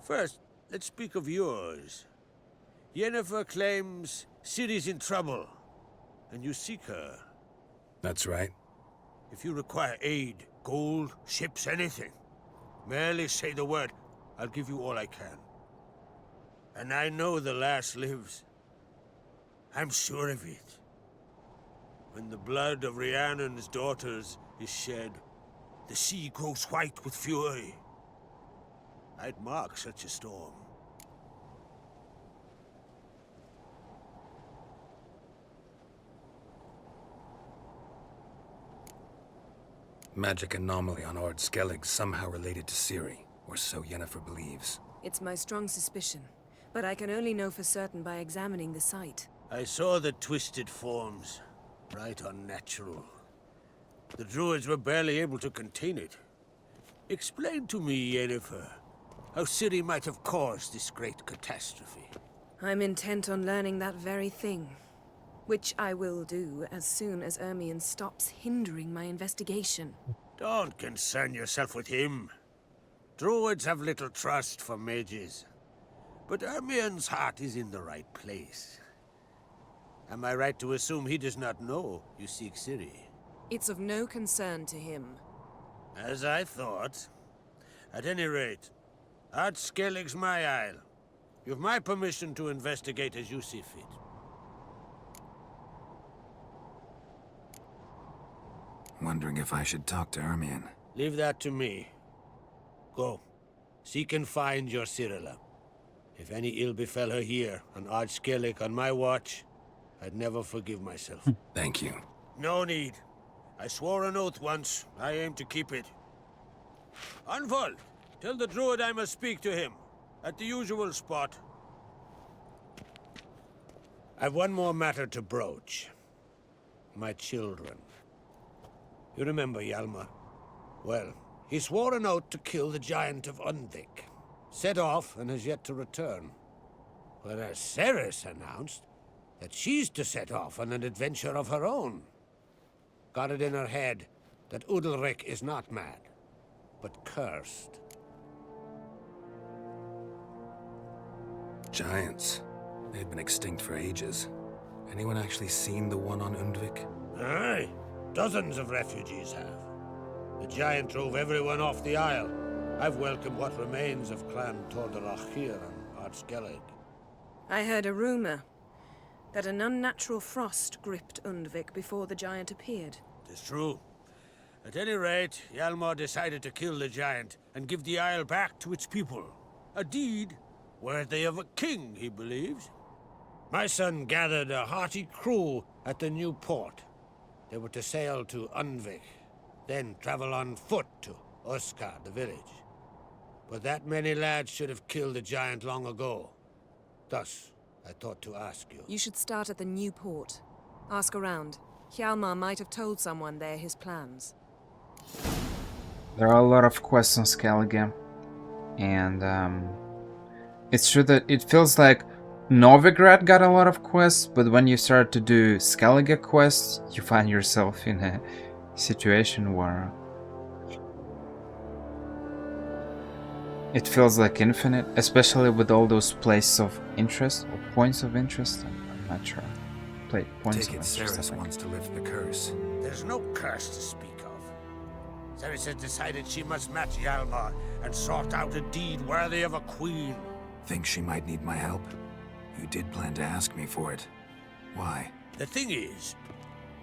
First, let's speak of yours. Yennefer claims Ciri's in trouble, and you seek her. That's right. If you require aid, gold, ships, anything, merely say the word. I'll give you all I can. And I know the lass lives. I'm sure of it. When the blood of Rhiannon's daughters is shed, the sea grows white with fury. I'd mark such a storm. Magic anomaly on Ord Skellige somehow related to Ciri. Or so Yennefer believes. It's my strong suspicion, but I can only know for certain by examining the site. I saw the twisted forms. Right unnatural. The druids were barely able to contain it. Explain to me, Yennefer, how Ciri might have caused this great catastrophe. I'm intent on learning that very thing. Which I will do as soon as Ermion stops hindering my investigation. Don't concern yourself with him. Druids have little trust for mages. But Ermion's heart is in the right place. Am I right to assume he does not know you seek Ciri? It's of no concern to him. As I thought. At any rate, Ard Skellige's my isle. You've my permission to investigate as you see fit. Wondering if I should talk to Ermion. Leave that to me. Go. Seek and find your Cirilla. If any ill befell her here, on Ard Skellige on my watch, I'd never forgive myself. Thank you. No need. I swore an oath once. I aim to keep it. Anvald, tell the druid I must speak to him. At the usual spot. I've one more matter to broach. My children. You remember Hjalmar? Well, he swore an oath to kill the giant of Undvik. Set off and has yet to return. Whereas Ceres announced that she's to set off on an adventure of her own. Got it in her head that Udalric is not mad, but cursed. Giants. They've been extinct for ages. Anyone actually seen the one on Undvik? Aye. Dozens of refugees have. The giant drove everyone off the isle. I've welcomed what remains of Clan Tordarach here on Ard Skellige. I heard a rumor that an unnatural frost gripped Undvik before the giant appeared. It's true. At any rate, Hjalmar decided to kill the giant and give the isle back to its people. A deed worthy of a king, he believes. My son gathered a hearty crew at the new port. They were to sail to Undvik, then travel on foot to Oskar, the village. But that many lads should have killed the giant long ago. Thus, I thought to ask you. You should start at the new port. Ask around. Hjalmar might have told someone there his plans. There are a lot of quests on Skellige, and it's true that it feels like Novigrad got a lot of quests, but when you start to do Skellige quests, you find yourself in a situation where it feels like infinite, especially with all those places of interest or points of interest. I'm not sure. Points Take of it interest. Ceres wants to lift the curse. There's no curse to speak of. Ceres has decided she must match Hjalmar and sort out a deed worthy of a queen. Think she might need my help? You did plan to ask me for it. Why? The thing is,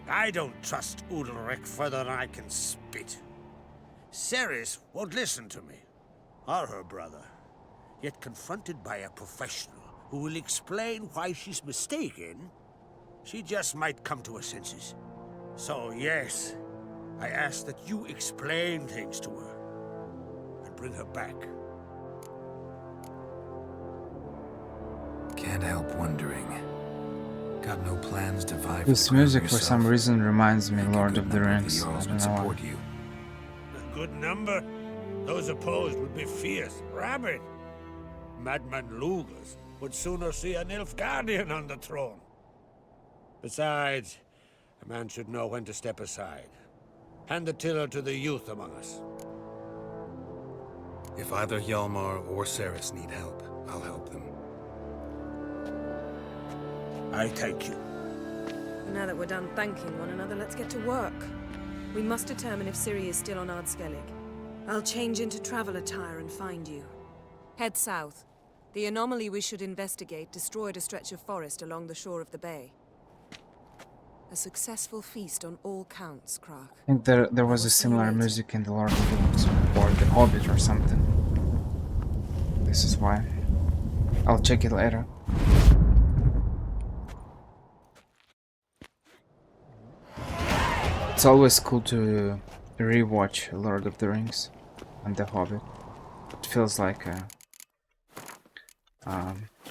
I don't trust Udalric further than I can spit. Ceres won't listen to me, or her brother. Yet confronted by a professional who will explain why she's mistaken, she just might come to her senses. So yes, I ask that you explain things to her and bring her back. Can't help wondering. Got no plans to vie for This the crown music for yourself? some reason reminds me Think a Lord good of the number Rings. I Jarls don't would know why. support you. A good number? Those opposed would be fierce, rabid. Madman Lugas would sooner see an Nilfgaardian on the throne. Besides, a man should know when to step aside. Hand the tiller to the youth among us. If either Hjalmar or Ceres need help, I'll help them. I thank you. Now that we're done thanking one another, let's get to work. We must determine if Ciri is still on Ard Skellige. I'll change into travel attire and find you. Head south. The anomaly we should investigate destroyed a stretch of forest along the shore of the bay. A successful feast on all counts, Krach. I think there was a similar music in the Lord of the Rings or the Hobbit or something. This is why. I'll check it later. It's always cool to rewatch Lord of the Rings and the Hobbit. It feels like a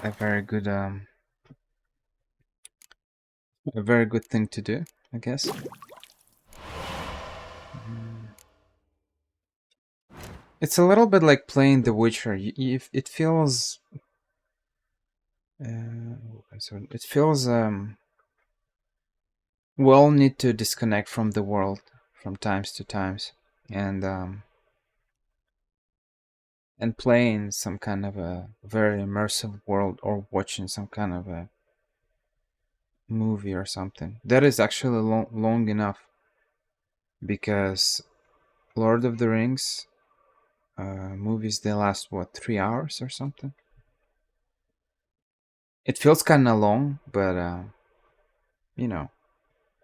very good thing to do, I guess. It's a little bit like playing The Witcher. It feels it feels we all need to disconnect from the world from times to times, and playing some kind of a very immersive world or watching some kind of a movie or something that is actually long enough, because Lord of the Rings movies, they last what, 3 hours or something. It feels kind of long, but you know,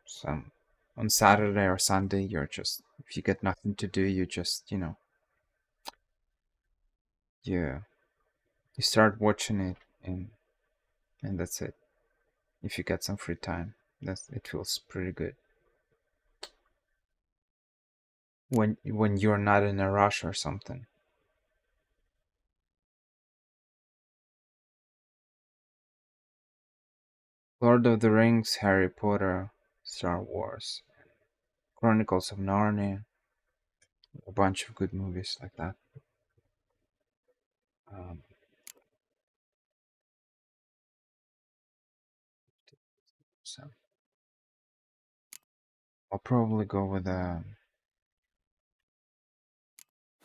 some on Saturday or Sunday, you're just, if you get nothing to do, you just, you know, you start watching it, and that's it. If you get some free time, it feels pretty good when you're not in a rush or something. Lord of the Rings, Harry Potter, Star Wars, Chronicles of Narnia, a bunch of good movies like that. So I'll probably go with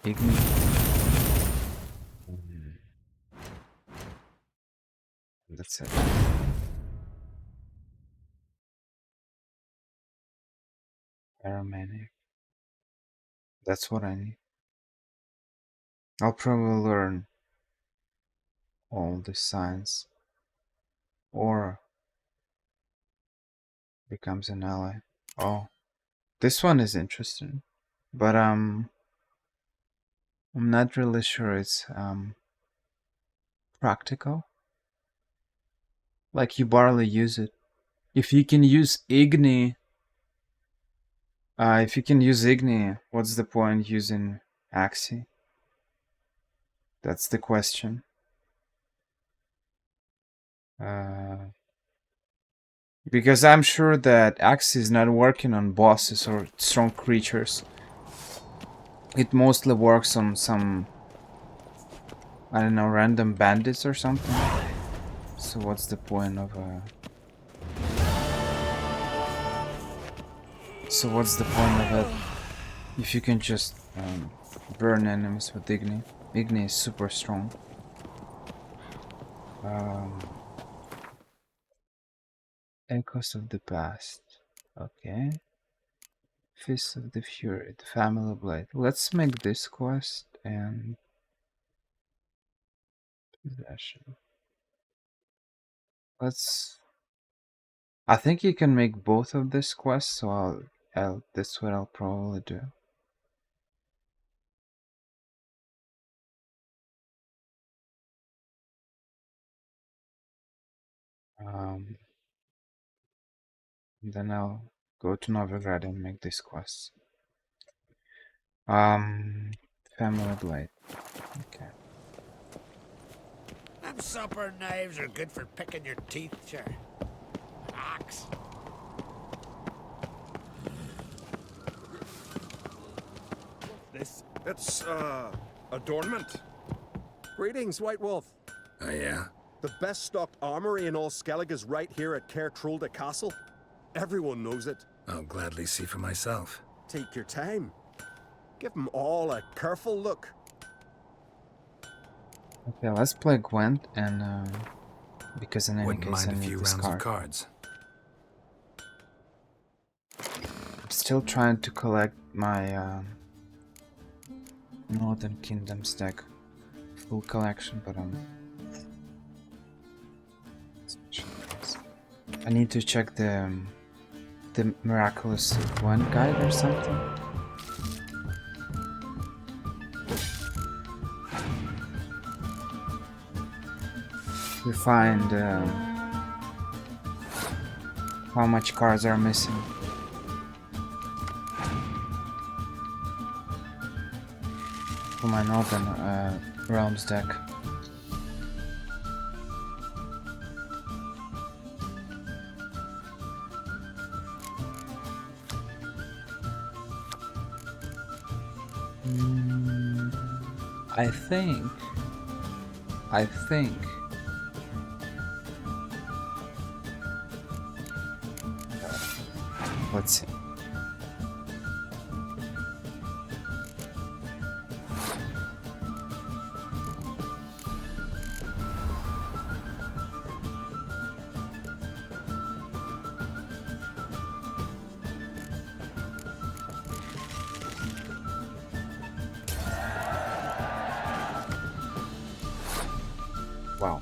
Igni. That's it. Paramedic. That's what I need. I'll probably learn all the signs, or becomes an ally. Oh, this one is interesting, but I'm not really sure it's practical. Like, you barely use it. If you can use Igni, what's the point using Axii? That's the question. Because I'm sure that Axii is not working on bosses or strong creatures. It mostly works on some, I don't know, random bandits or something. So what's the point of it if you can just burn enemies with Igni? Igni is super strong. Echoes of the Past. Okay. Fist of the Fury, the Family Blade. Let's make this quest and possession. I think you can make both of these quests, so that's what I'll probably do. Then I'll go to Novigrad and make these quests. Family Blade. Okay. Them supper knives are good for picking your teeth, sure. Axe. It's, adornment. Greetings, White Wolf. Oh, yeah? The best stocked armory in all Skellige is right here at Caer Trolde Castle. Everyone knows it. I'll gladly see for myself. Take your time. Give them all a careful look. Okay, let's play Gwent, and because in any Wouldn't case I mind a need few this rounds card. of cards. I'm still trying to collect my Northern Kingdoms deck full collection, but I need to check the Miraculous Gwent guide or something. To find how much cards are missing. for my Northern Realms deck. I think. Let's see. Wow.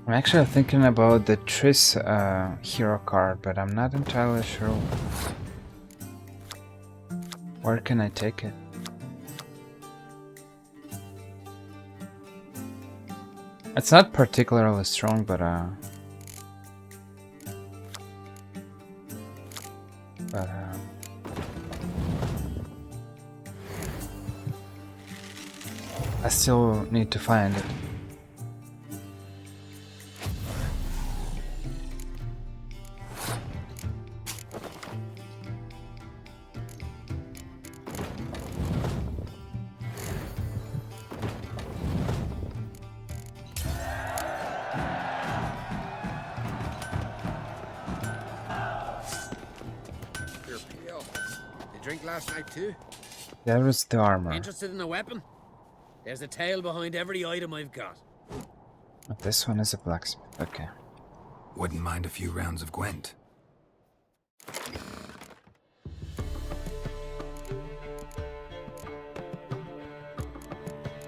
I'm actually thinking about the Triss hero card, but I'm not entirely sure. Where can I take it? It's not particularly strong, but I still need to find it. Too. There is the armor. Interested in a weapon? There's a tale behind every item I've got. This one is a blacksmith. Okay. Wouldn't mind a few rounds of Gwent.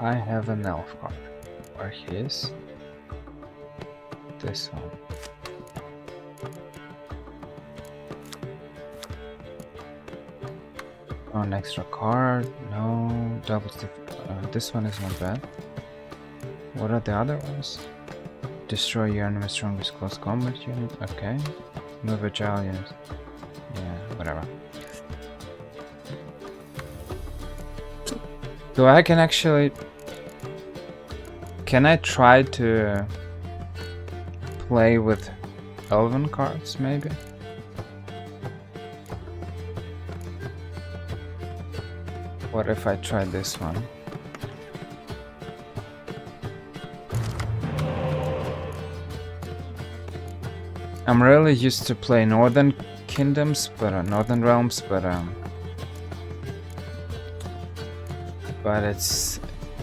I have an elf card. Where he is? This one. Oh, an extra card. No, double stick. This one is not bad. What are the other ones? Destroy your enemy's strongest close combat unit. Okay. Move agile unit. Yeah, whatever. So I can actually... Can I try to play with elven cards, maybe? What if I try this one? I'm really used to play Northern Kingdoms, but Northern Realms, but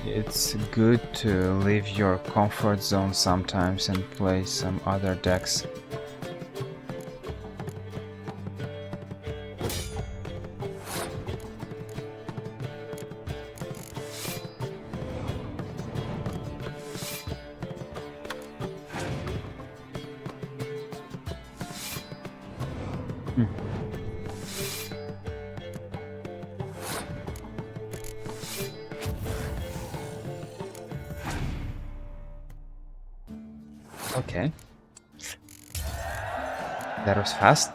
it's good to leave your comfort zone sometimes and play some other decks. Okay. That was fast.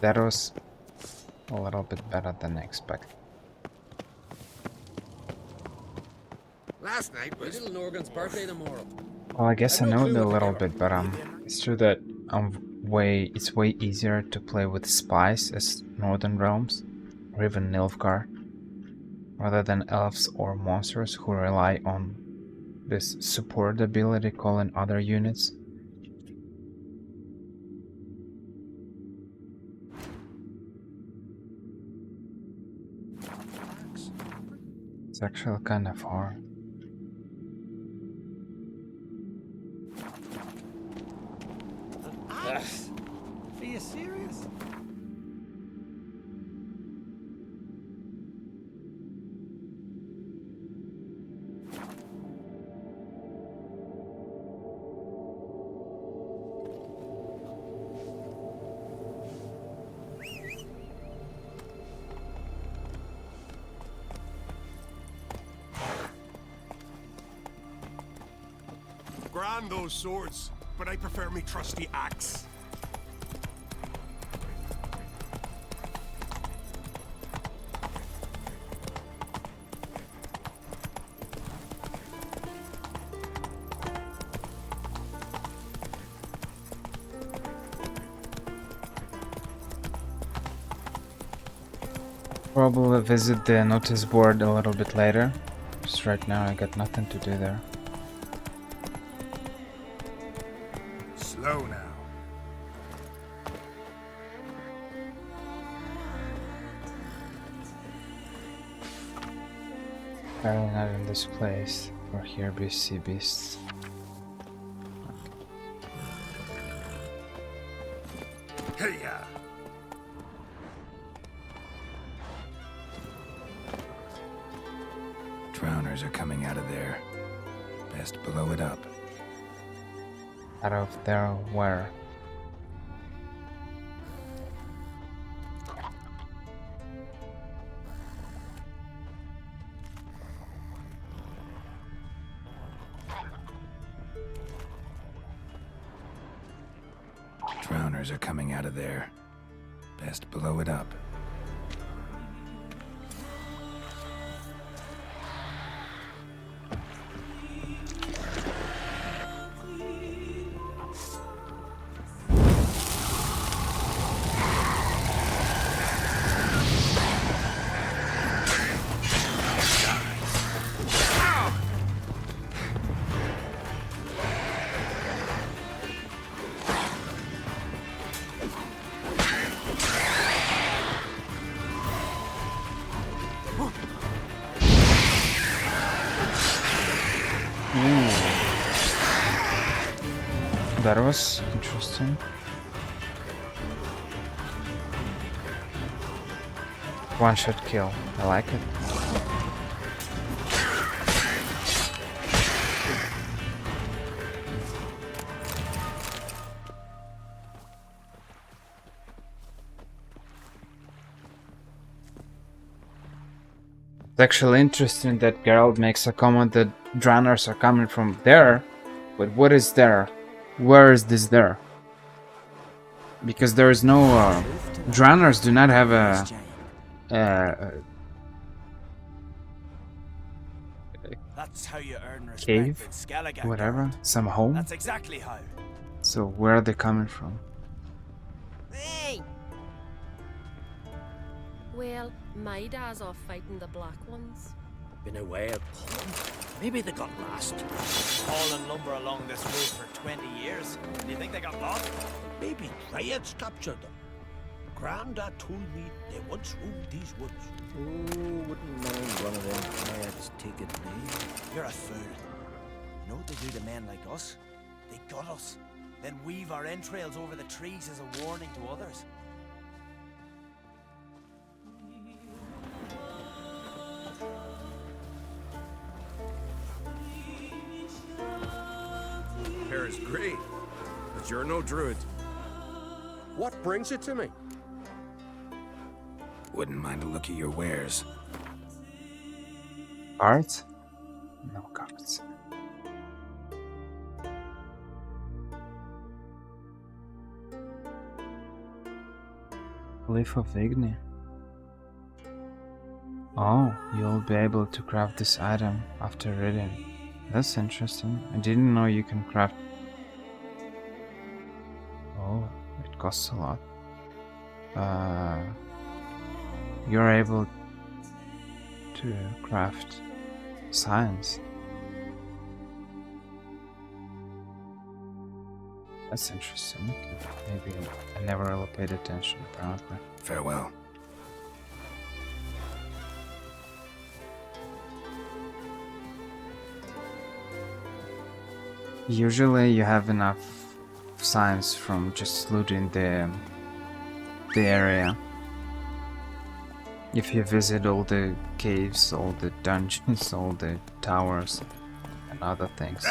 That was a little bit better than expected. Last night was Little Norgan's birthday tomorrow. Well, I guess I I've no know clue it a what little they were. bit, but it's true that it's way easier to play with spies as Northern Realms, or even Nilfgaard, rather than elves or monsters who rely on this support ability calling other units. It's actually kind of hard. Are you serious? Grand those swords, but I prefer me trusty axe. Probably visit the notice board a little bit later. Just right now I got nothing to do there. Slow now. Apparently not in this place. Or here be sea beasts. Hey-ya! Drowners are coming out of there. Best blow it up. Out of there where? Drowners are coming out of there. Best blow it up. That was interesting. One shot kill. I like it. It's actually interesting that Geralt makes a comment that drowners are coming from there, but what is there? Where is this there? Because there is no drowners do not have a That's how you earn respect cave, in Skellige, whatever, Geralt. some home. That's exactly how. So where are they coming from? Hey! Well, my dad's off fighting the black ones. Been away at home. Maybe they got lost. Hauling lumber along this road for 20 years. Do you think they got lost? Maybe Dryads captured them. Grandad told me they once roamed these woods. Oh, wouldn't mind one of them Dryads taking me. You're a fool. You know what they do to men like us? They gut us, then weave our entrails over the trees as a warning to others. Hair is great, but you're no druid. What brings you to me? Wouldn't mind a look at your wares. Cards? No cards. Glyph of Igni. Oh, you'll be able to craft this item after reading. That's interesting. I didn't know you can craft. Oh, it costs a lot. You're able to craft science. That's interesting. Okay. Maybe I never really paid attention, apparently. Farewell. Usually you have enough science from just looting the area. If you visit all the caves, all the dungeons, all the towers and other things,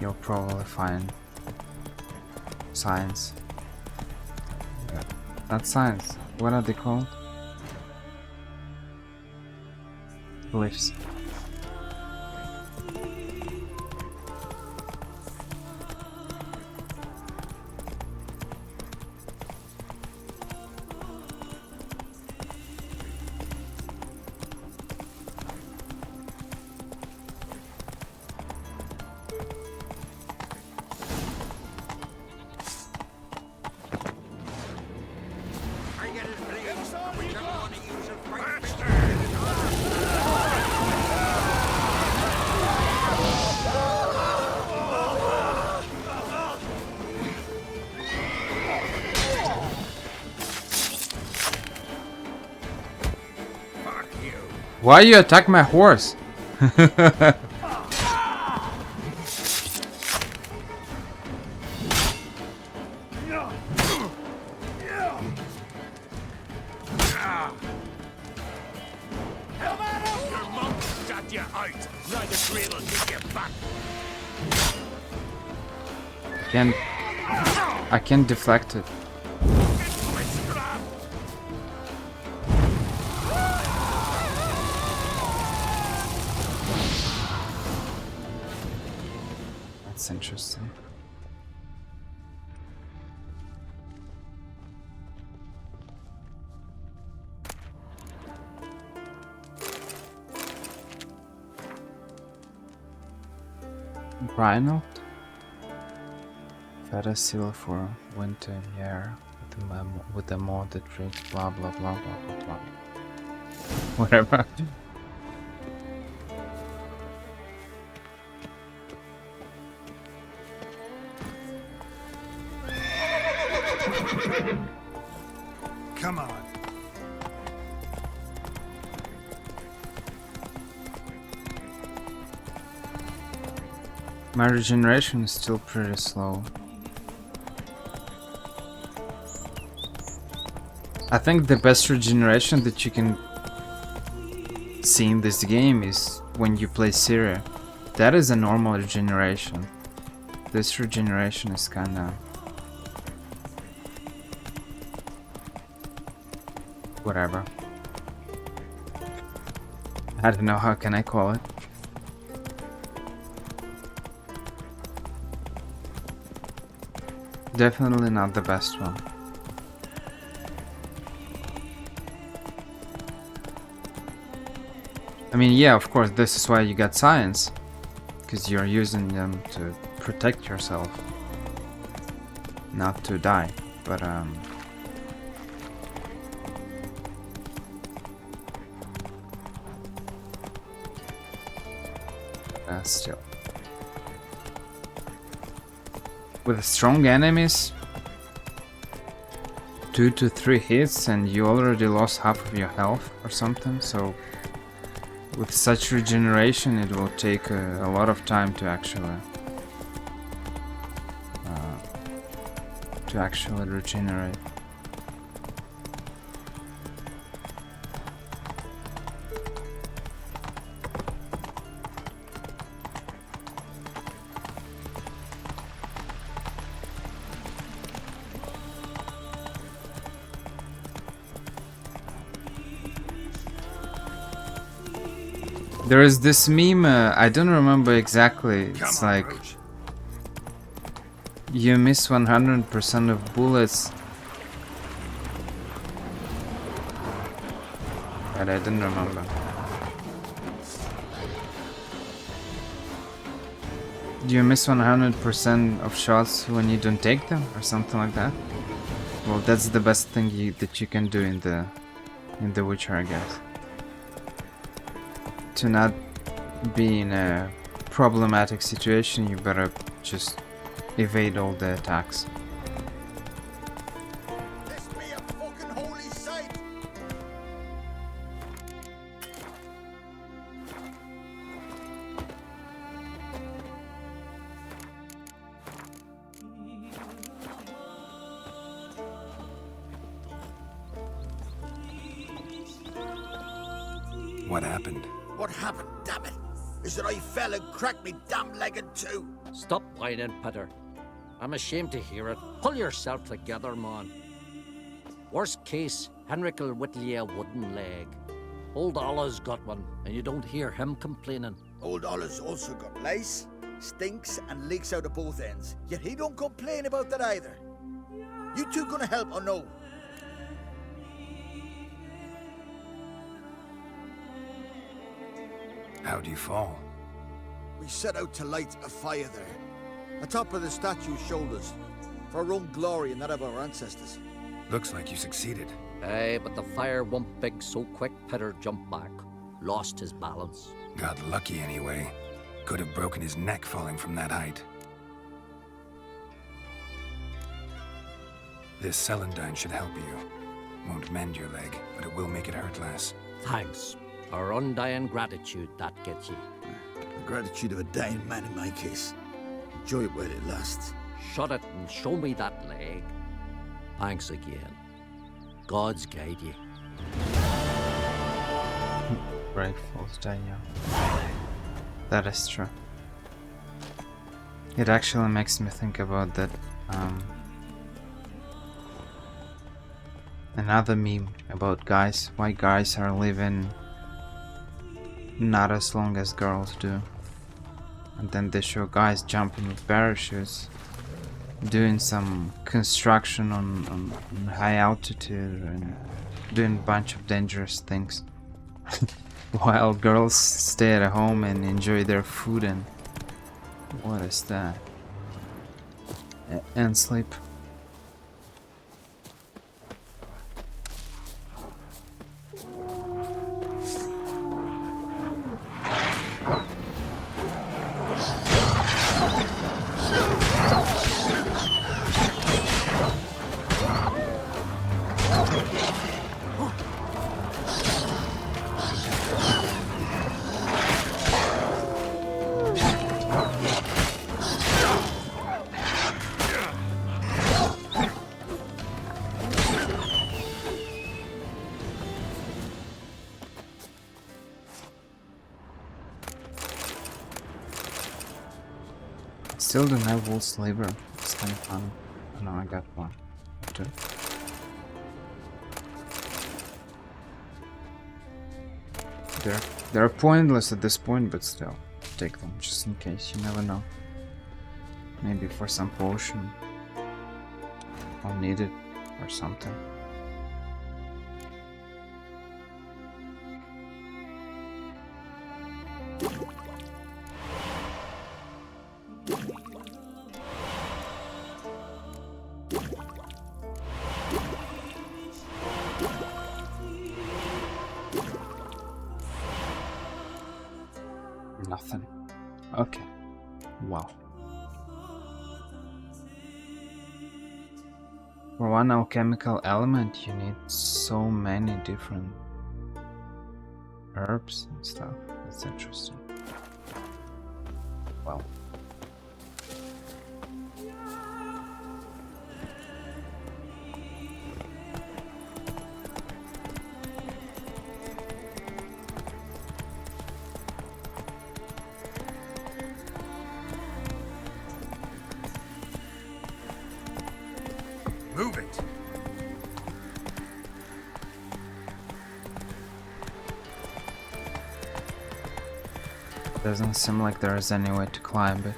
you'll probably find science. Not science. What are they called? Glyphs. Why you attack my horse? I can't deflect it. That's interesting. Rhino? Feta seal for winter year with the mod that reads blah blah blah blah blah blah. Whatever. Come on. My regeneration is still pretty slow. I think the best regeneration that you can see in this game is when you play Syria. That is a normal regeneration. This regeneration is kinda... whatever. I don't know, how can I call it? Definitely not the best one. I mean, yeah, of course, this is why you got science. Because you're using them to protect yourself. Not to die. But, still. With strong enemies, 2 to 3 hits and you already lost half of your health or something, so with such regeneration it will take a lot of time to actually regenerate. There is this meme, I don't remember exactly, it's like... You miss 100% of bullets. But I didn't remember. Do you miss 100% of shots when you don't take them, or something like that? Well, that's the best thing that you can do in the Witcher, I guess. To not be in a problematic situation, you better just evade all the attacks. This be a fucking holy sight! What happened? What happened, damn it? Is that I fell and cracked me damn leg in two. Stop whining, Peter. I'm ashamed to hear it. Pull yourself together, man. Worst case, Henrik'll whittle you a wooden leg. Old Ollah's got one, and you don't hear him complaining. Old Ollah's also got lice, stinks, and leaks out of both ends. Yet he don't complain about that either. You two gonna help or no? How'd you fall? We set out to light a fire there, atop of the statue's shoulders, for our own glory and that of our ancestors. Looks like you succeeded. Aye, but the fire went big so quick, Peter jumped back. Lost his balance. Got lucky anyway. Could have broken his neck falling from that height. This celandine should help you. Won't mend your leg, but it will make it hurt less. Thanks. Our undying gratitude, that gets you. The gratitude of a dying man in my case. Enjoy it while it lasts. Shut it and show me that leg. Thanks again. God's guide you. Brave falls down, yeah. That is true. It actually makes me think about that another meme about guys, why guys are living not as long as girls do. And then they show guys jumping with parachutes, doing some construction on high altitude and doing a bunch of dangerous things. While girls stay at home and enjoy their food and what is that? And sleep. Still don't have wool sliver. It's kind of fun. Oh, no, I got one. Two. They're pointless at this point, but still, take them just in case. You never know. Maybe for some potion. I'll need it or something. Nothing. Okay. Wow. For one alchemical element, you need so many different herbs and stuff. That's interesting. Well. Move it! Doesn't seem like there is any way to climb it.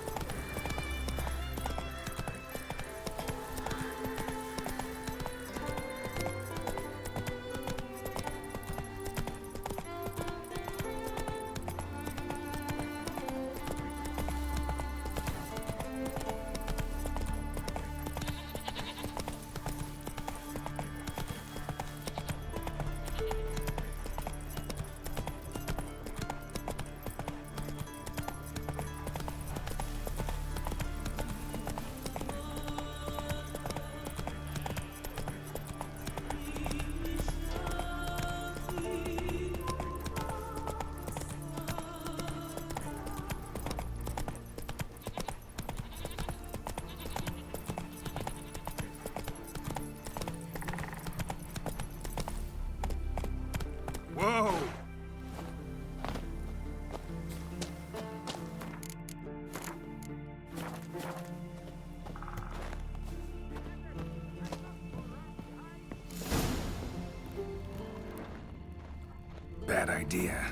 Whoa! Bad idea.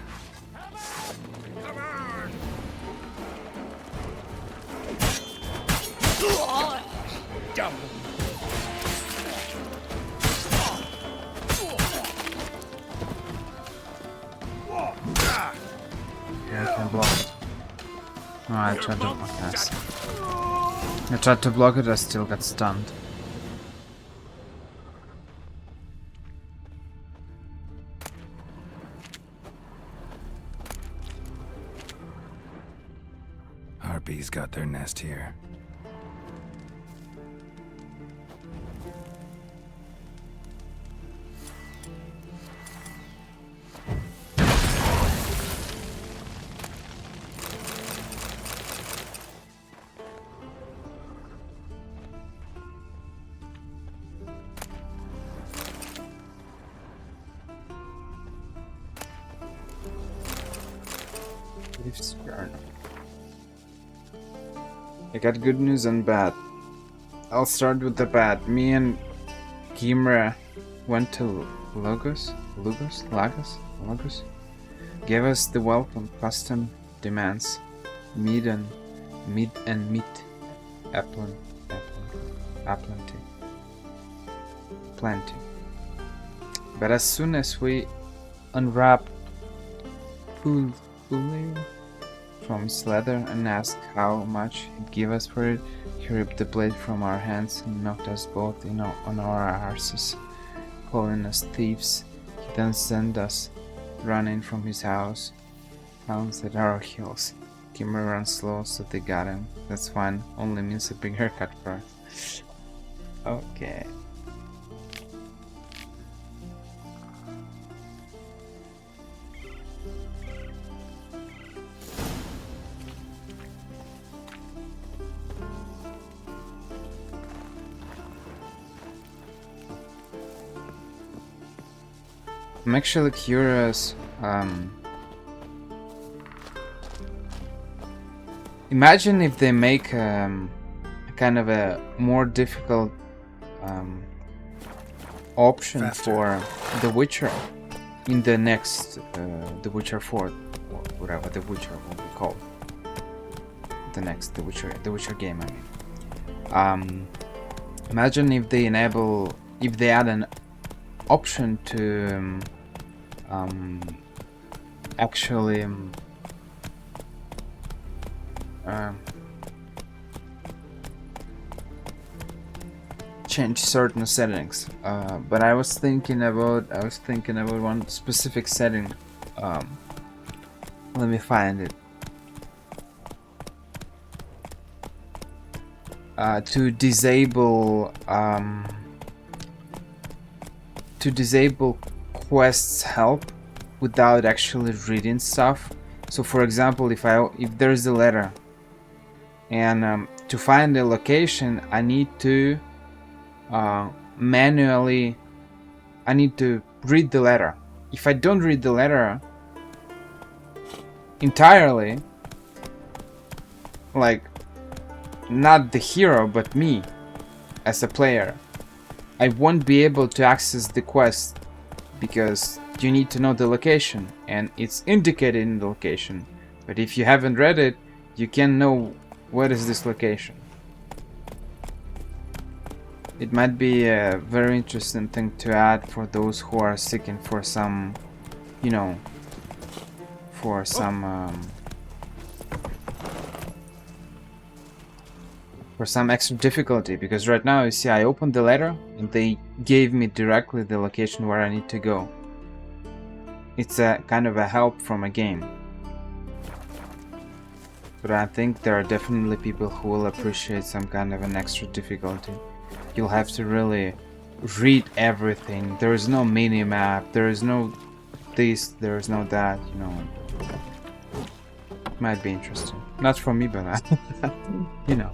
Yeah, I can block it. Oh, I tried to block it. I tried to block it, I still got stunned. Harpies got their nest here. I got good news and bad. I'll start with the bad. Me and Muire went to Lagos, gave us the welcome custom demands, meat, plenty. But as soon as we unwrapped Pull from his leather and asked how much he'd give us for it, he ripped the blade from our hands and knocked us both on our arses, calling us thieves. He then sent us running from his house, hounds at our heels. Kimmer ran slow, so they got him. That's fine, only means a big haircut for us. Okay. I'm actually curious. Imagine if they make kind of a more difficult option Faster. for The Witcher in the next The Witcher 4, or whatever The Witcher will be called. The next The Witcher game, I mean. Imagine if they add an option to actually change certain settings, but I was thinking about one specific setting. Let me find it. To disable quests help without actually reading stuff. So for example, if there's a letter and to find the location I need to manually read the letter. If I don't read the letter entirely, like not the hero but me as a player, I won't be able to access the quest because you need to know the location and it's indicated in the location. But if you haven't read it, you can't know what is this location. It might be a very interesting thing to add for those who are seeking for some, you know, for some extra difficulty, because right now you see I opened the letter and they gave me directly the location where I need to go. It's a kind of a help from a game. But I think there are definitely people who will appreciate some kind of an extra difficulty. You'll have to really read everything. There is no mini-map, there is no this, there is no that, you know. Might be interesting. Not for me, but you know.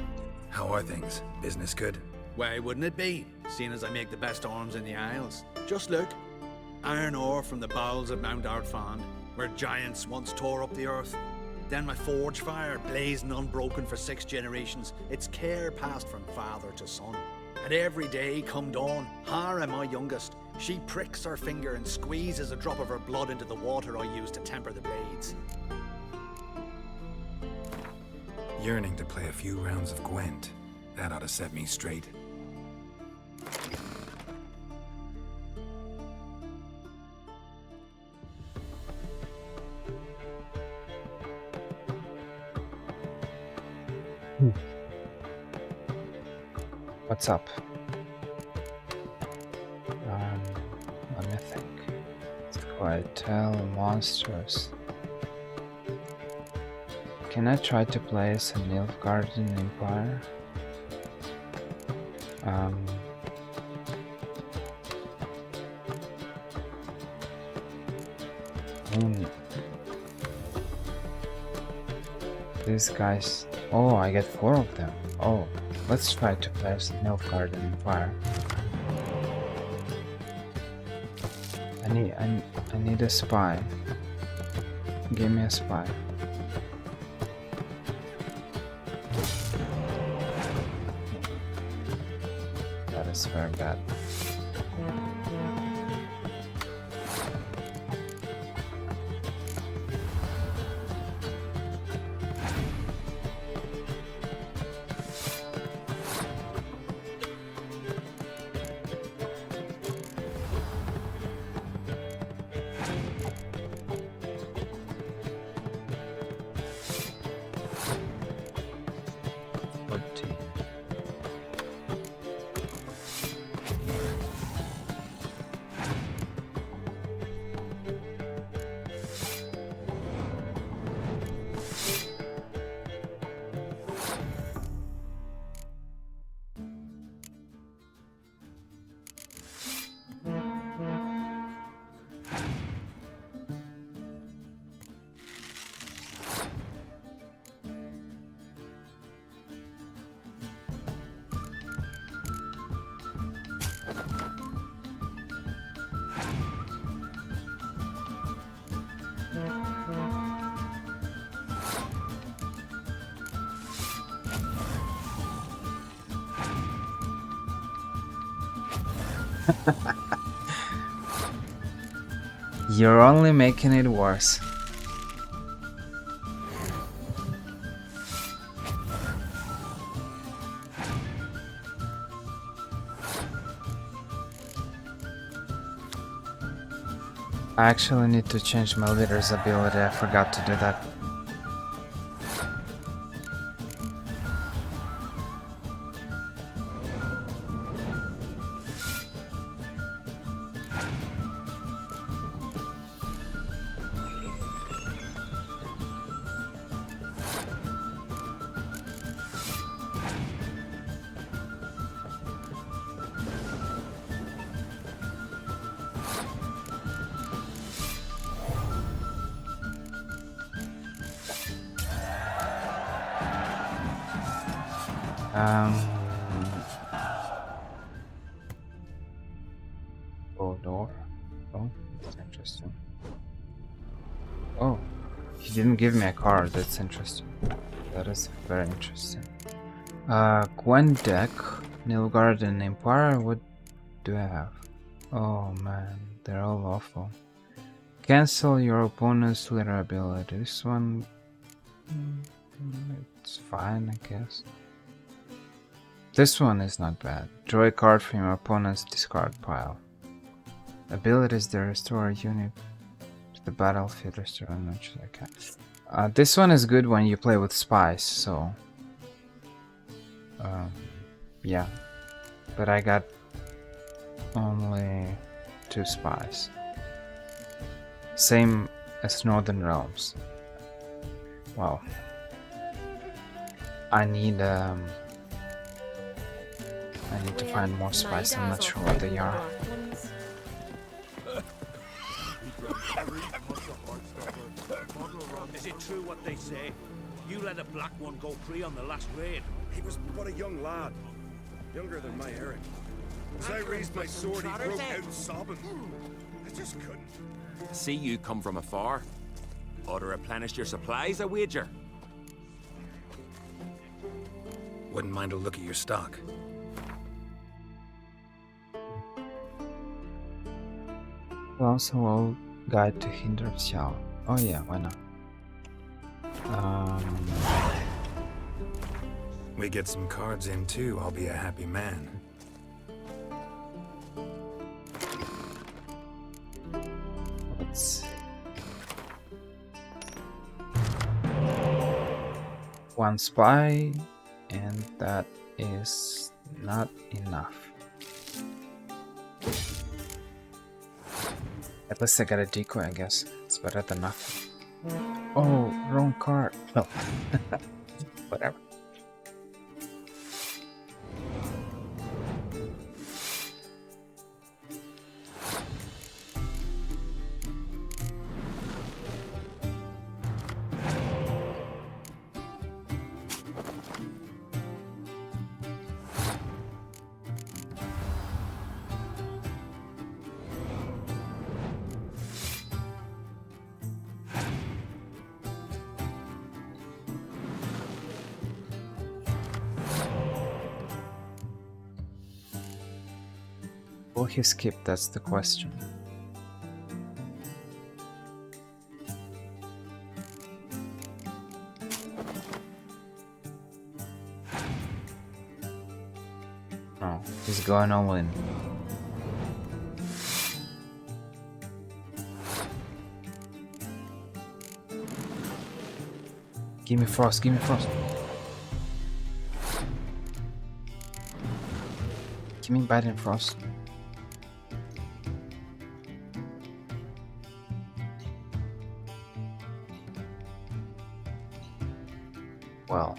How are things? Business good? Why wouldn't it be, seeing as I make the best arms in the Isles? Just look. Iron ore from the bowels of Mount Ardfand, where giants once tore up the earth. Then my forge fire, blazing unbroken for 6 generations, its care passed from father to son. And every day, come dawn, Hara, my youngest, she pricks her finger and squeezes a drop of her blood into the water I use to temper the blades. Yearning to play a few rounds of Gwent. That ought to set me straight. What's up? Let me think. Tell monsters. Can I try to play as a Nilfgaarden Empire? These guys. Oh, I get 4 of them. Oh, let's try to play as Nilfgaarden Empire. I need a spy. Give me a spy. That is very bad. You're only making it worse. I actually need to change my leader's ability. I forgot to do that. Oh, that's interesting. Oh, he didn't give me a card. That's interesting. That is very interesting. Gwent deck, Nilfgaarden Empire. What do I have? Oh man, they're all awful. Cancel your opponent's leader ability. This one, it's fine, I guess. This one is not bad. Draw a card from your opponent's discard pile. Abilities that restore a unit to the battlefield. Restore as much as I can. This one is good when you play with spies, so yeah. But I got only 2 spies. Same as Northern Realms. Wow. I need to find more spies. I'm not sure what they are. Is it true what they say? You let a black one go free on the last raid. He was but a young lad, younger than my Eric. As I raised my sword, he broke out sobbing. just couldn't. See you come from afar. Ought to replenish your supplies, I wager. Wouldn't mind a look at your stock. Also, will guide to hinder Xiao. Oh yeah, why not? We get some cards in too, I'll be a happy man. Let's... One spy, and that is not enough. At least I got a decoy, I guess. It's better than nothing. Oh, wrong card. Well, whatever. Will he skip? That's the question. Oh, he's going all in. Give me frost, give me frost. Give me bite and frost. Well.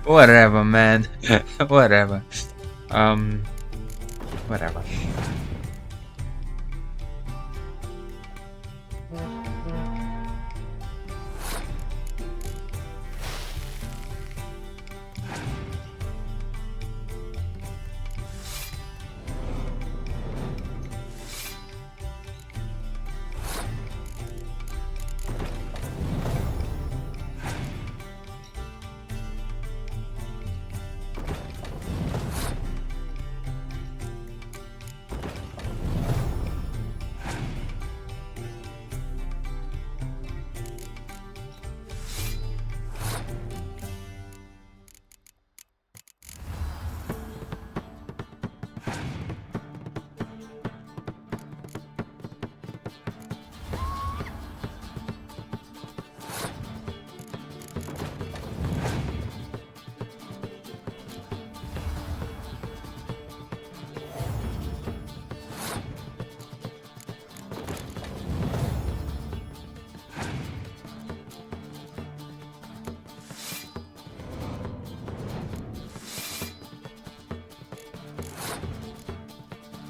Whatever, man. Whatever. Whatever.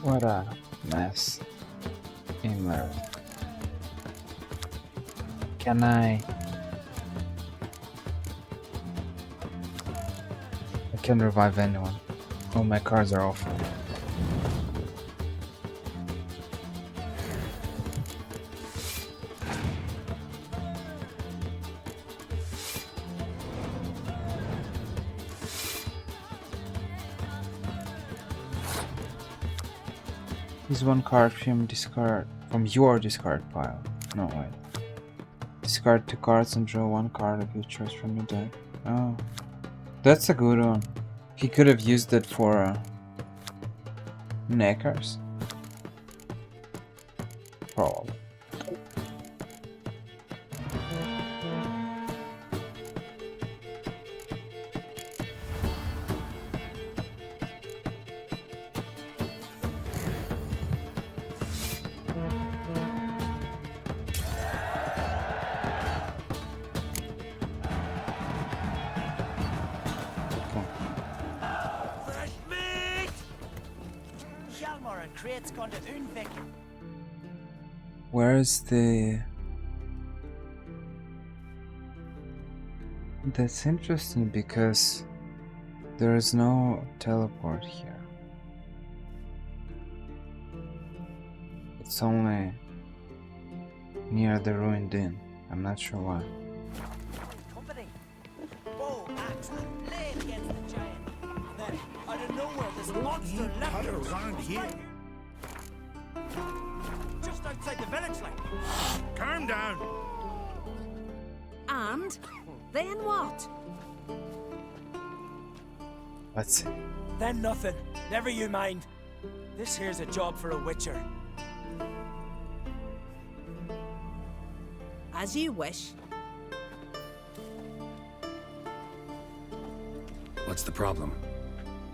What a mess in there. Can I can't revive anyone. All my cards are off. Use one card from your discard pile. No, wait. Discard 2 cards and draw 1 card of your choice from your deck. Oh, that's a good one. He could have used it for Neckars. Probably. Where's the... That's interesting because there is no teleport here. It's only near the ruined inn. I'm not sure why. Company. Bow, axe, and blade against the giant. And then, out of nowhere, this monster leapt around here. Just outside the village, like. Calm down. And then what? Let's see. Then nothing. Never you mind. This here's a job for a witcher. As you wish. What's the problem?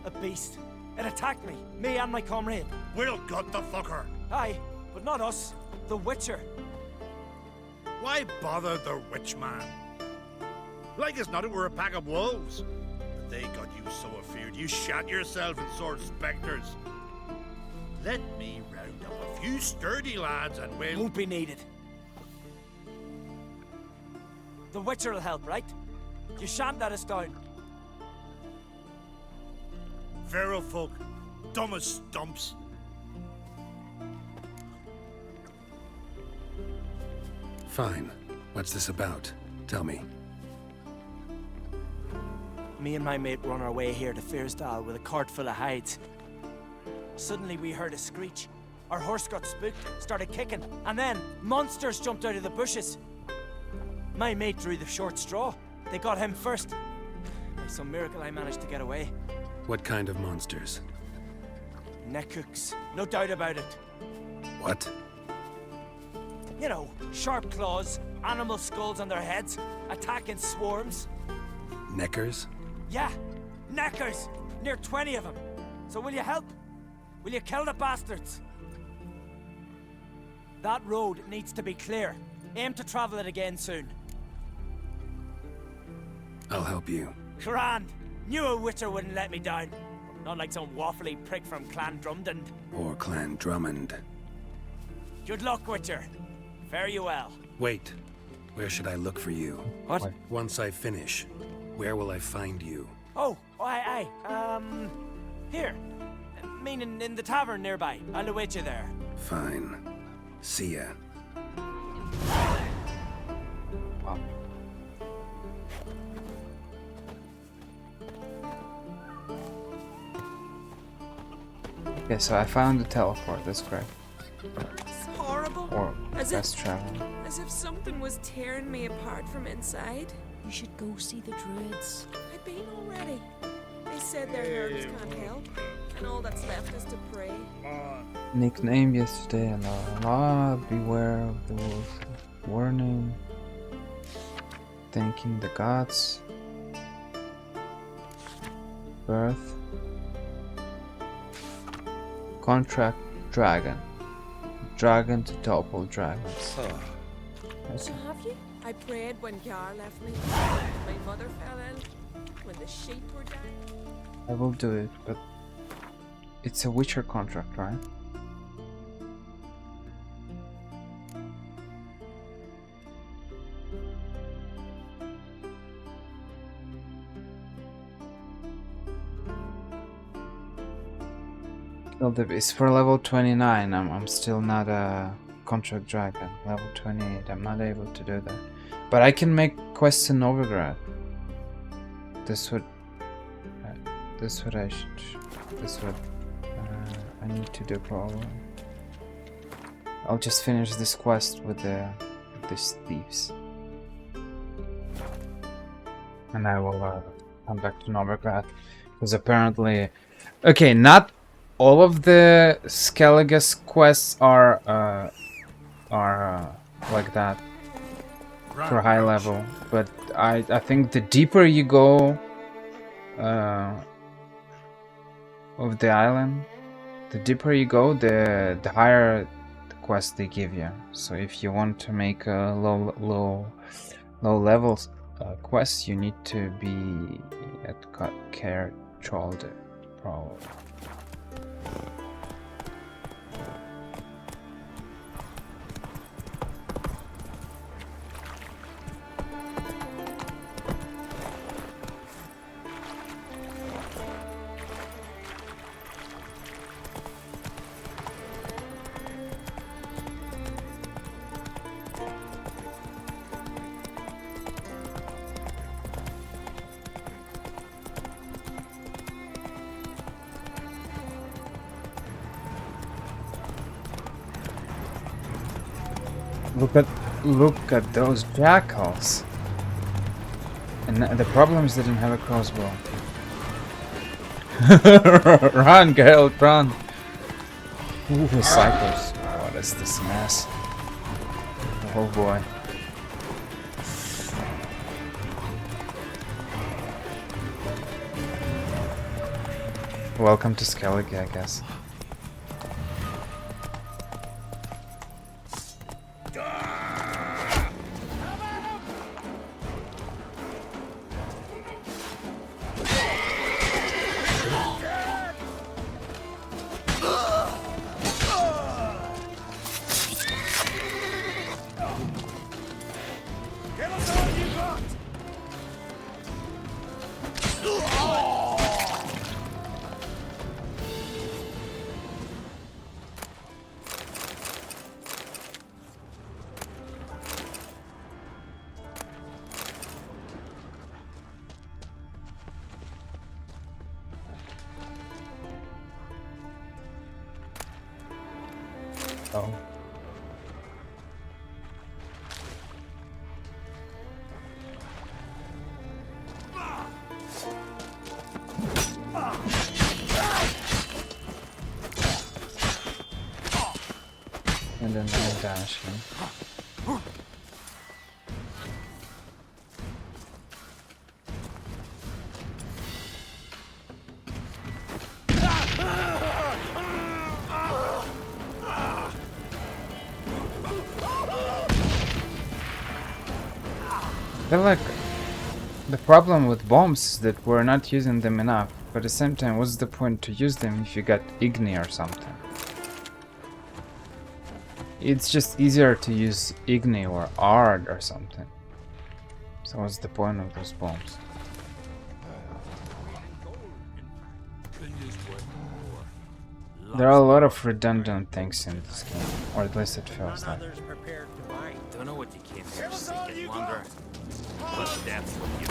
A beast. It attacked me and my comrade. We'll gut the fucker. Aye, but not us. The Witcher. Why bother the witch man? Like as not it were a pack of wolves. They got you so afeard you shat yourself in sword spectres. Let me round up a few sturdy lads and we'll... Won't be needed. The Witcher will help, right? You shan't let us down. Feral folk, dumb as stumps. Fine. What's this about? Tell me. Me and my mate were on our way here to Fyrsdal with a cart full of hides. Suddenly we heard a screech. Our horse got spooked, started kicking, and then monsters jumped out of the bushes. My mate drew the short straw. They got him first. By some miracle I managed to get away. What kind of monsters? Neckhooks, no doubt about it. What? You know, sharp claws, animal skulls on their heads, attack in swarms. Neckers? Yeah, neckers! Near 20 of them. So will you help? Will you kill the bastards? That road needs to be clear. Aim to travel it again soon. I'll help you. Grand! Knew a Witcher wouldn't let me down. Not like some waffly prick from Clan Drumdon. Or Clan Drummond. Good luck, Witcher. Fare you well. Wait. Where should I look for you? What? Once I finish, where will I find you? Oh, aye. Here. Meaning in the tavern nearby. I'll await you there. Fine. See ya. Wow. Okay, so I found the teleport, that's great. It's horrible. Or as fast travel. As if something was tearing me apart from inside. You should go see the druids. I've been already. They said their herbs can't help, and all that's left is to pray. Nickname yesterday, la beware of the wolf. Warning. Thanking the gods. Birth. Contract dragon. Dragon to topple dragons. So have you? I prayed when Gar left me. My mother fell ill. When the sheep were dying. I will do it, but it's a Witcher contract, right? It's for level 29. I'm still not a contract dragon. Level 28. I'm not able to do that. But I can make quests in Novigrad. This would I need to do probably. I'll just finish this quest with these thieves, and I will come back to Novigrad, because apparently, okay, not all of the Skellige quests are like that for high level, but I think the deeper you go of the island, the deeper you go, the higher the quest they give you. So if you want to make a low level quest, you need to be at Care Trolled, probably. Look at those jackals. And the problem is they didn't have a crossbow. Run, Geralt, run! Ooh, cycles. What is this mess? Oh boy. Welcome to Skellige, I guess. Oh. And then I'm dashing. I feel like the problem with bombs is that we're not using them enough, but at the same time, what's the point to use them if you got Igni or something? It's just easier to use Igni or Ard or something. So what's the point of those bombs? There are a lot of redundant things in this game, or at least it feels like. Don't know what you came here to seek any longer, but that's what you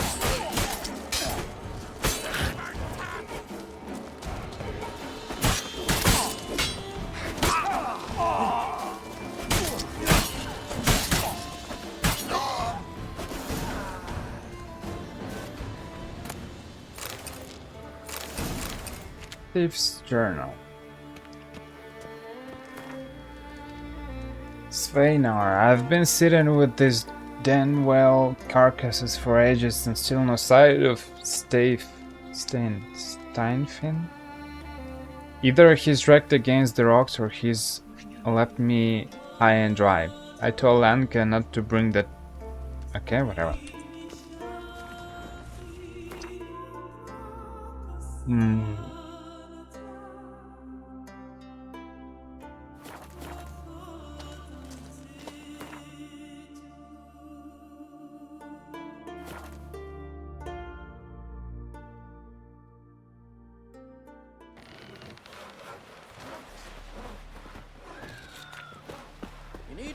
Thief's Journal. Sveinar, I've been sitting with these Denwell carcasses for ages and still no sight of Steinfin. Either he's wrecked against the rocks or he's left me high and dry. I told Anka not to bring that. Okay, whatever.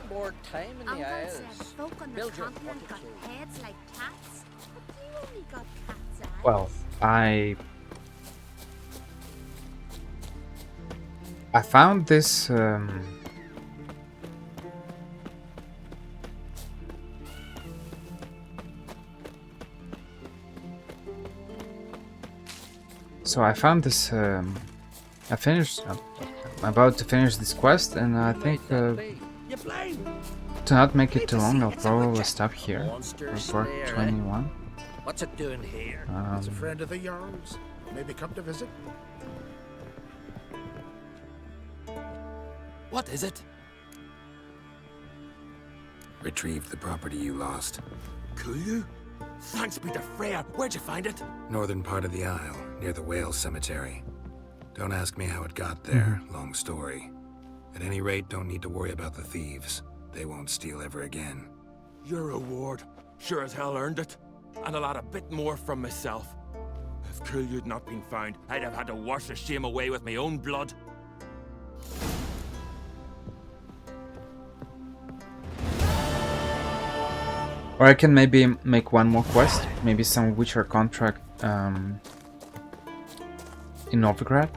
More time in the Isles. Folk on the Build your continent got heads like cats, but you only got cat's eyes. Well, I found this so I found this I finished I'm about to finish this quest, and I think to not make it too long, I'll probably stop here. Report 21. What's it doing here? It's a friend of the Jarl's. Maybe come to visit. What is it? Retrieved the property you lost. Could you? Thanks be to Freya. Where'd you find it? Northern part of the Isle, near the whale cemetery. Don't ask me how it got there. Long story. At any rate, don't need to worry about the thieves. They won't steal ever again. Your reward sure as hell earned it. And a lot a bit more from myself. If Killiud not been found, I'd have had to wash the shame away with my own blood. Or I can maybe make one more quest, maybe some Witcher contract in Novigrad.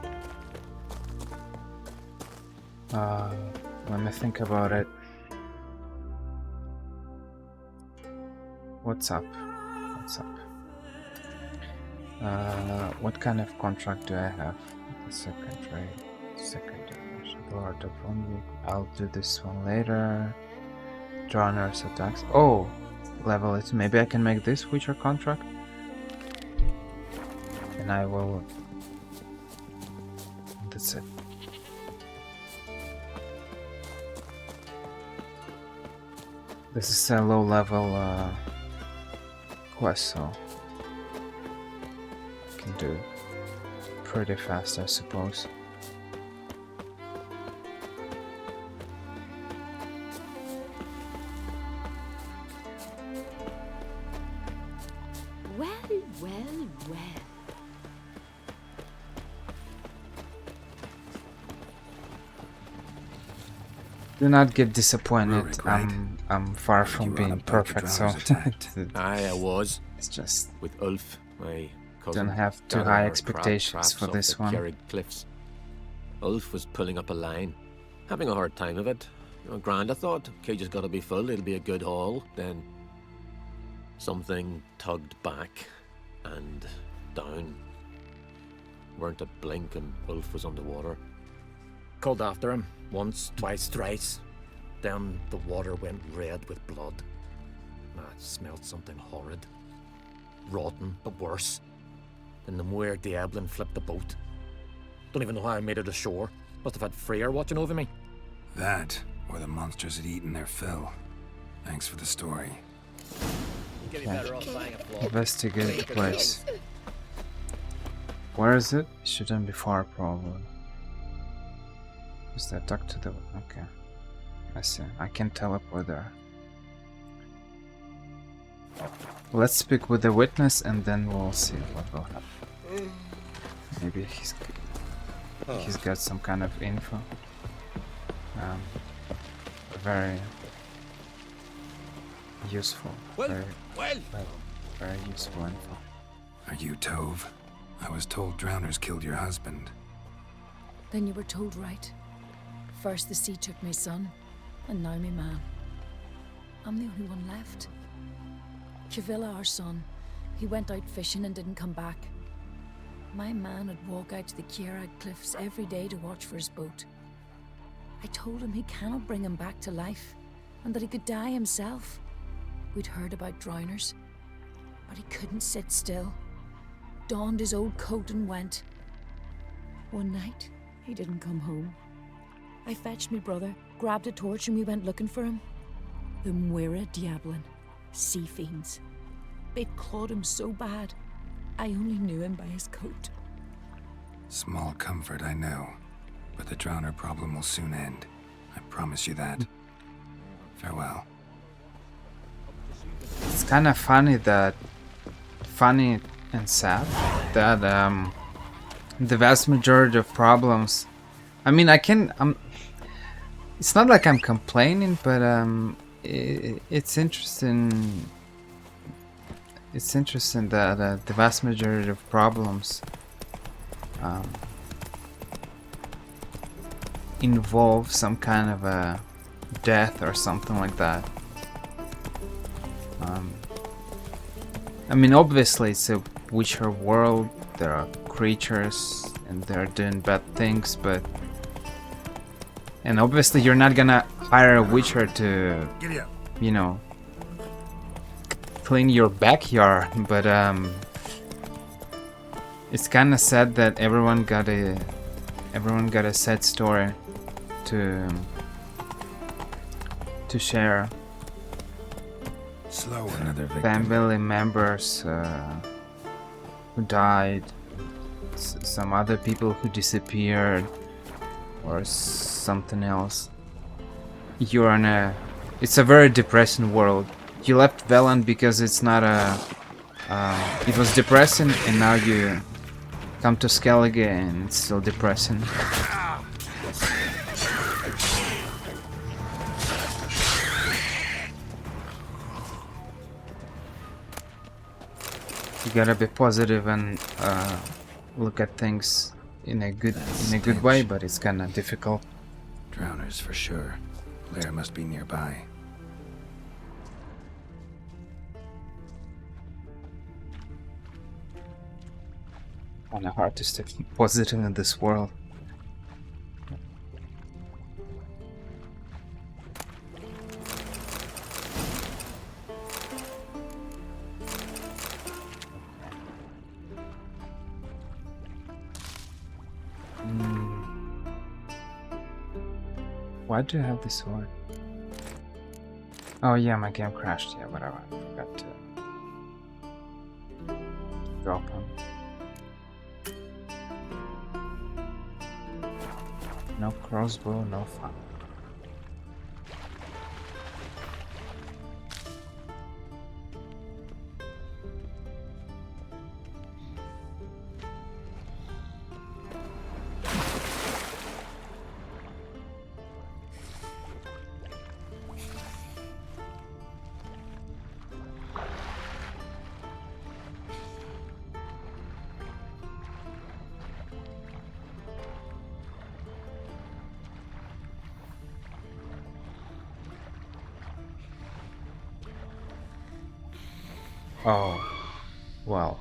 Let me think about it. What's up? What's up? What kind of contract do I have? The secondary, Lord of Only. I'll do this one later. Drowners attacks. Oh, level it. Maybe I can make this Witcher contract, and I will. That's it. This is a low level quest, so I can do pretty fast, I suppose. Well, well, well. Do not get disappointed. Rurik, right? I'm far from being perfect, so Aye, I was. It's just with Ulf, my cousin. don't have too gathering high our expectations traps for off this the one. Kjerrig cliffs. Ulf was pulling up a line, having a hard time of it. Grand, I thought. Cage has got to be full. It'll be a good haul. Then something tugged back and down. Weren't a blink, and Ulf was underwater. Called after him once, twice, thrice. Then the water went red with blood. I smelled something horrid. Rotten, but worse. Then the Muire Diablin flipped the boat. Don't even know how I made it ashore. Must have had Freyr watching over me. That, or the monsters had eaten their fill. Thanks for the story. Investigate the place. Where is it? Shouldn't be far, probably. Is that duck to the... Okay. I see. I can teleport there. Let's speak with the witness and then we'll see what will happen. Maybe he's got some kind of info. Very useful. Very useful info. Are you Tove? I was told drowners killed your husband. Then you were told right. First the sea took my son, and now my man. I'm the only one left. Chavilla, our son, he went out fishing and didn't come back. My man would walk out to the Kjerrig cliffs every day to watch for his boat. I told him he cannot bring him back to life, and that he could die himself. We'd heard about drowners, but he couldn't sit still. Donned his old coat and went. One night, he didn't come home. I fetched me brother, grabbed a torch, and we went looking for him. The Muire Diablin, sea fiends. They'd clawed him so bad, I only knew him by his coat. Small comfort, I know. But the drowner problem will soon end. I promise you that. Farewell. It's kind of funny and sad that the vast majority of problems, I mean, it's not like I'm complaining, but it's interesting. It's interesting that the vast majority of problems involve some kind of a death or something like that. I mean, obviously it's a Witcher world, there are creatures and they're doing bad things, but... And obviously you're not gonna hire a Witcher to, you know, clean your backyard, but it's kinda sad that everyone got a sad story to share. Slow, another victim. Family members who died, some other people who disappeared, or something else. You're in a... It's a very depressing world. You left Velan because it's not a... it was depressing, and now you come to Skellige and it's still depressing. You gotta be positive and look at things in a good way, but it's kinda difficult. Drowners for sure. Lair must be nearby. Kind of hard to stay positive in this world. Why do I have this sword? Oh yeah, my game crashed. Yeah, whatever. I forgot to drop him. No crossbow, no fun. Oh, well.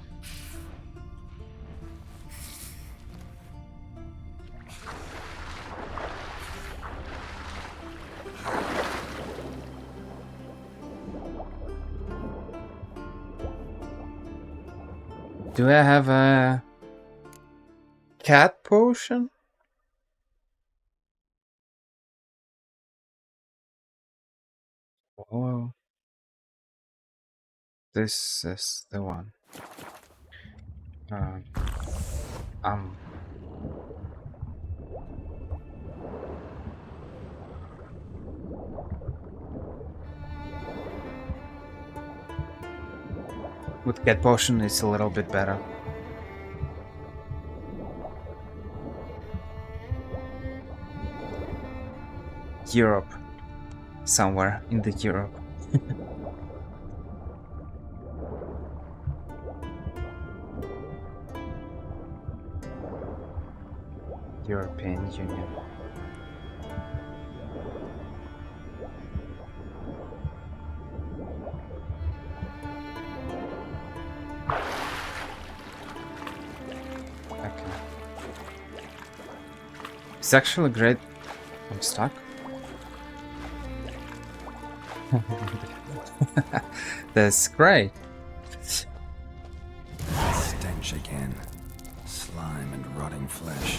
Do I have a cat potion? Oh. This is the one. Um. With cat potion, it's a little bit better. Europe. Somewhere in the Europe. European Union. Okay. It's actually great. I'm stuck. That's great. Stench again. Slime and rotting flesh.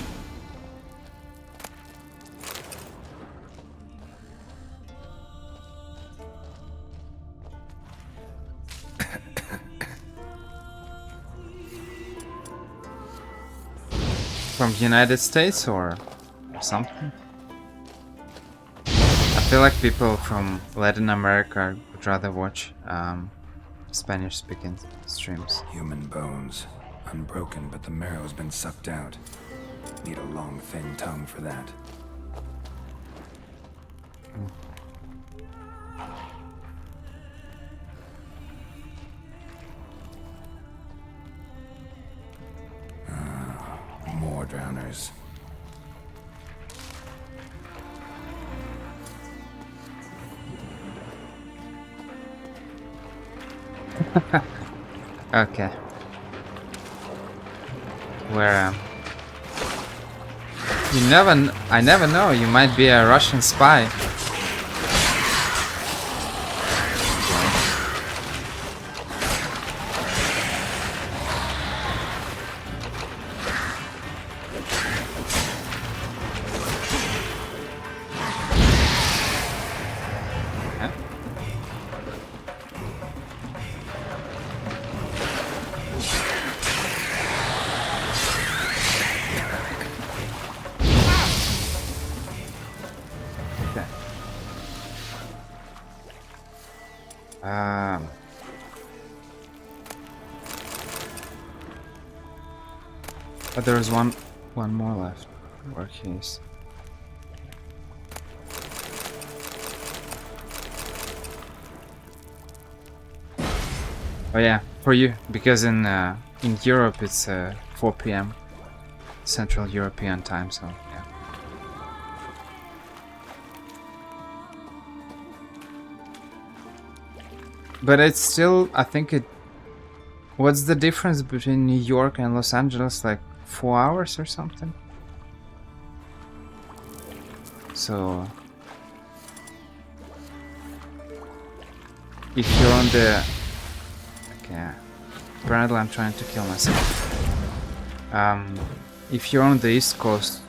From the United States or something? I feel like people from Latin America would rather watch Spanish-speaking streams. Human bones. Unbroken, but the marrow's been sucked out. Need a long, thin tongue for that. More drowners. Okay. Where I never know, you might be a Russian spy. But there's one more left. Where he's. Oh yeah, for you, because in Europe it's 4 p.m. Central European time, so yeah. But it's still, I think it What's the difference between New York and Los Angeles? Like 4 hours or something? So if you're on the... Okay. Apparently I'm trying to kill myself. If you're on the East Coast,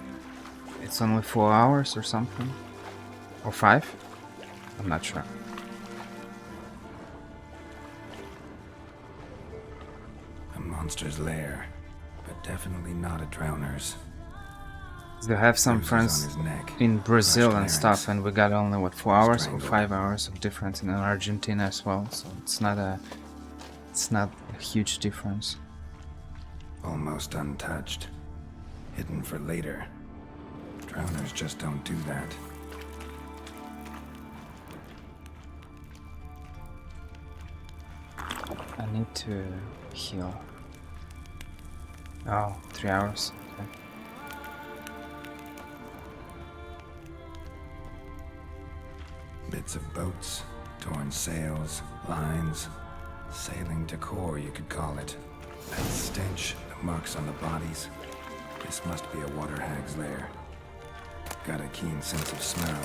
it's only 4 hours or something. Or 5? I'm not sure. A monster's lair, but definitely not a drowner's. They have some Bruises friends on his neck, in Brazil crushed and larynx, stuff, and we got only what 4 hours or strangled. 5 hours of difference in Argentina as well. So it's not a huge difference. Almost untouched. Hidden for later. Drowners just don't do that. I need to heal. Oh, 3 hours. Okay. Bits of boats, torn sails, lines, sailing decor, you could call it. That stench, the marks on the bodies. This must be a water hag's lair. Got a keen sense of smell.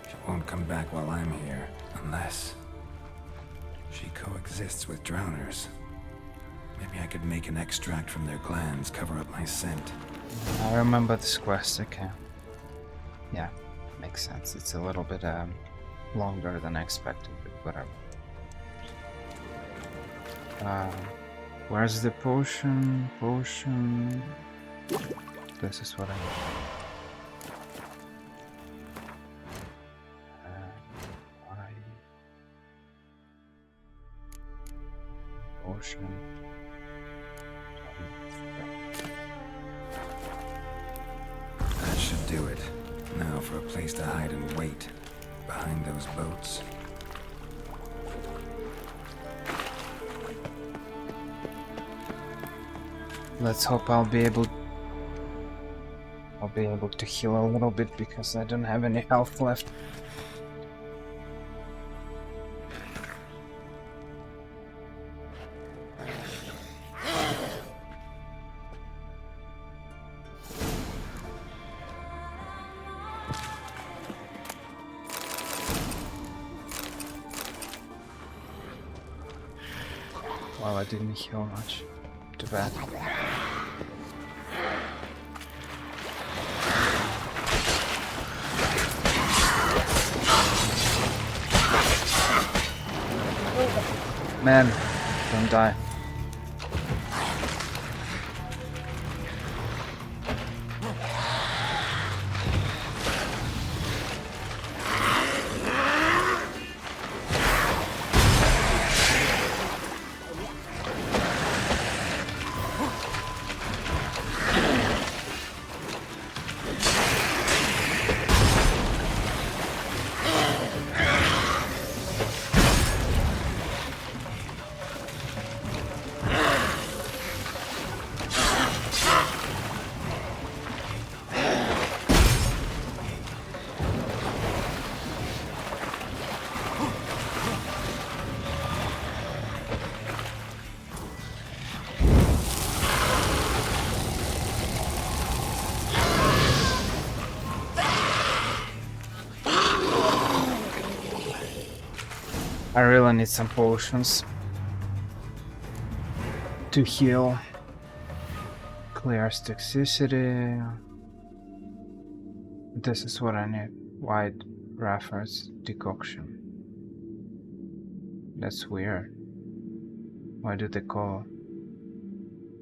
She won't come back while I'm here, unless she coexists with drowners. Maybe I could make an extract from their glands, cover up my scent. I remember this quest, okay. Yeah, makes sense. It's a little bit longer than I expected, but whatever. Where's the potion? Potion. This is what I need. Potion. That should do it. Now for a place to hide and wait. Behind those boats. Let's hope I'll be able to heal a little bit because I don't have any health left. Well, I didn't heal much. Too bad. Man, don't die. I really need some potions to heal. Clears toxicity. This is what I need. White Raffer's decoction. That's weird. Why do they call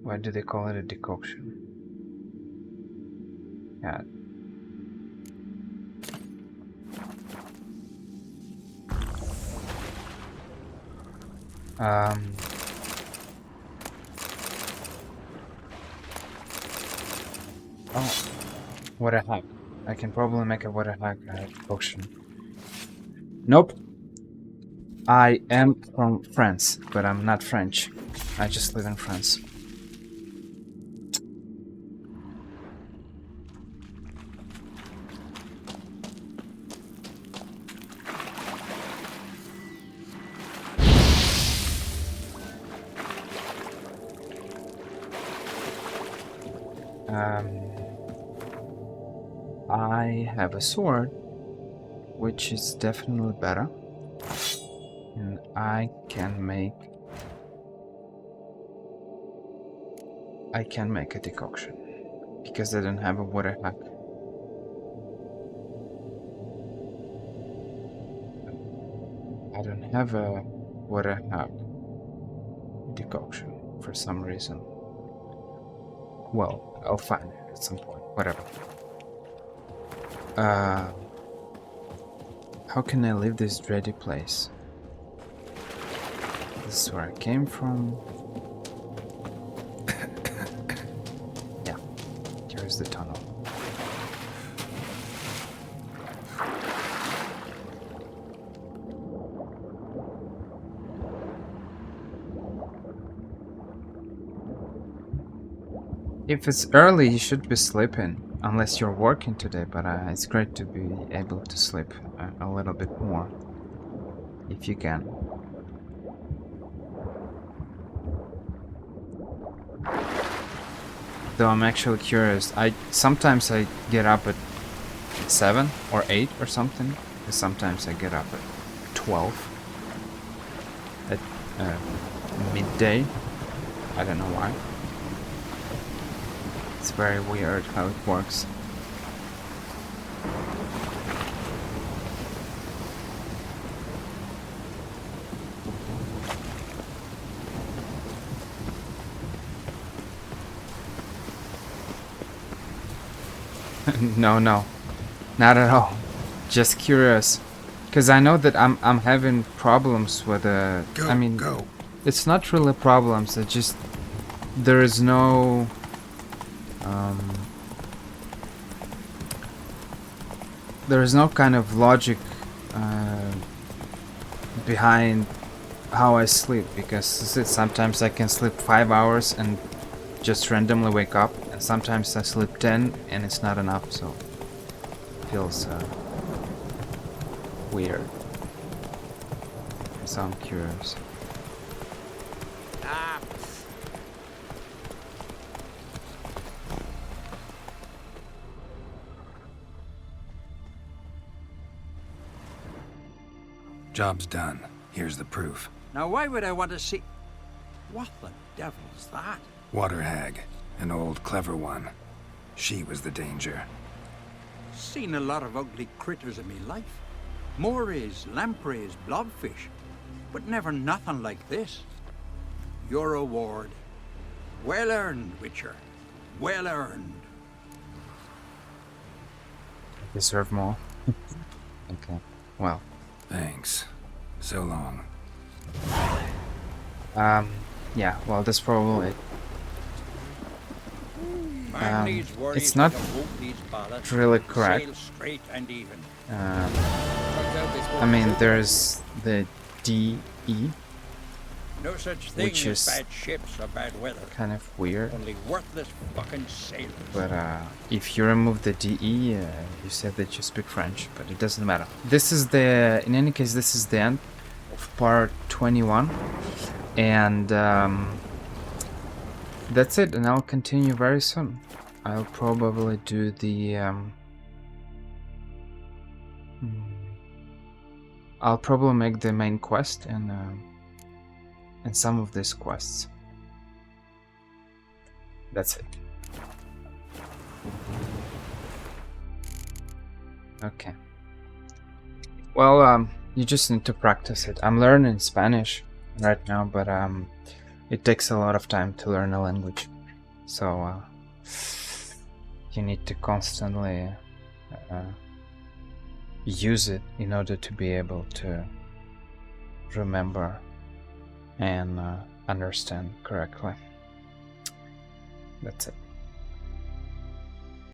it a decoction? Yeah. Oh, what a hack. I can probably make a water hack potion. Nope. I am from France, but I'm not French. I just live in France. I have a sword, which is definitely better, and I can make a decoction because I don't have a water hack. I don't have a water hack decoction for some reason. Well, I'll find it at some point. Whatever. How can I leave this dready place? This is where I came from. Yeah, here's the tunnel. If it's early, you should be sleeping, unless you're working today, but it's great to be able to sleep a little bit more, if you can. Though I'm actually curious, sometimes I get up at 7 or 8 or something, and sometimes I get up at 12 at midday. I don't know why. It's very weird how it works. No, not at all. Just curious, because I know that I'm having problems with the. I mean, it's not really problems. It just there is no. There is no kind of logic behind how I sleep, because sometimes I can sleep 5 hours and just randomly wake up, and sometimes I sleep 10 and it's not enough, so it feels weird. So I'm curious. Job's done. Here's the proof. Now why would I want to see... What the devil's that? Water hag. An old, clever one. She was the danger. Seen a lot of ugly critters in me life. Moires, lampreys, blobfish. But never nothing like this. Your reward. Well earned, Witcher. Well earned. Deserve more. Okay. Well. Thanks. So long. Yeah, well, that's probably it. It's not really correct. I mean, there's the DE, no such thing which as is bad ships or bad weather. kind of weird. Only worthless fucking sailors. But if you remove the DE, you said that you speak French, but it doesn't matter. This is the, in any case, this is the end of part 21, and that's it. And I'll continue very soon. I'll probably do the I'll probably make the main quest and some of these quests. That's it. Okay. Well, you just need to practice it. I'm learning Spanish right now, but it takes a lot of time to learn a language. So you need to constantly use it in order to be able to remember and understand correctly. That's it.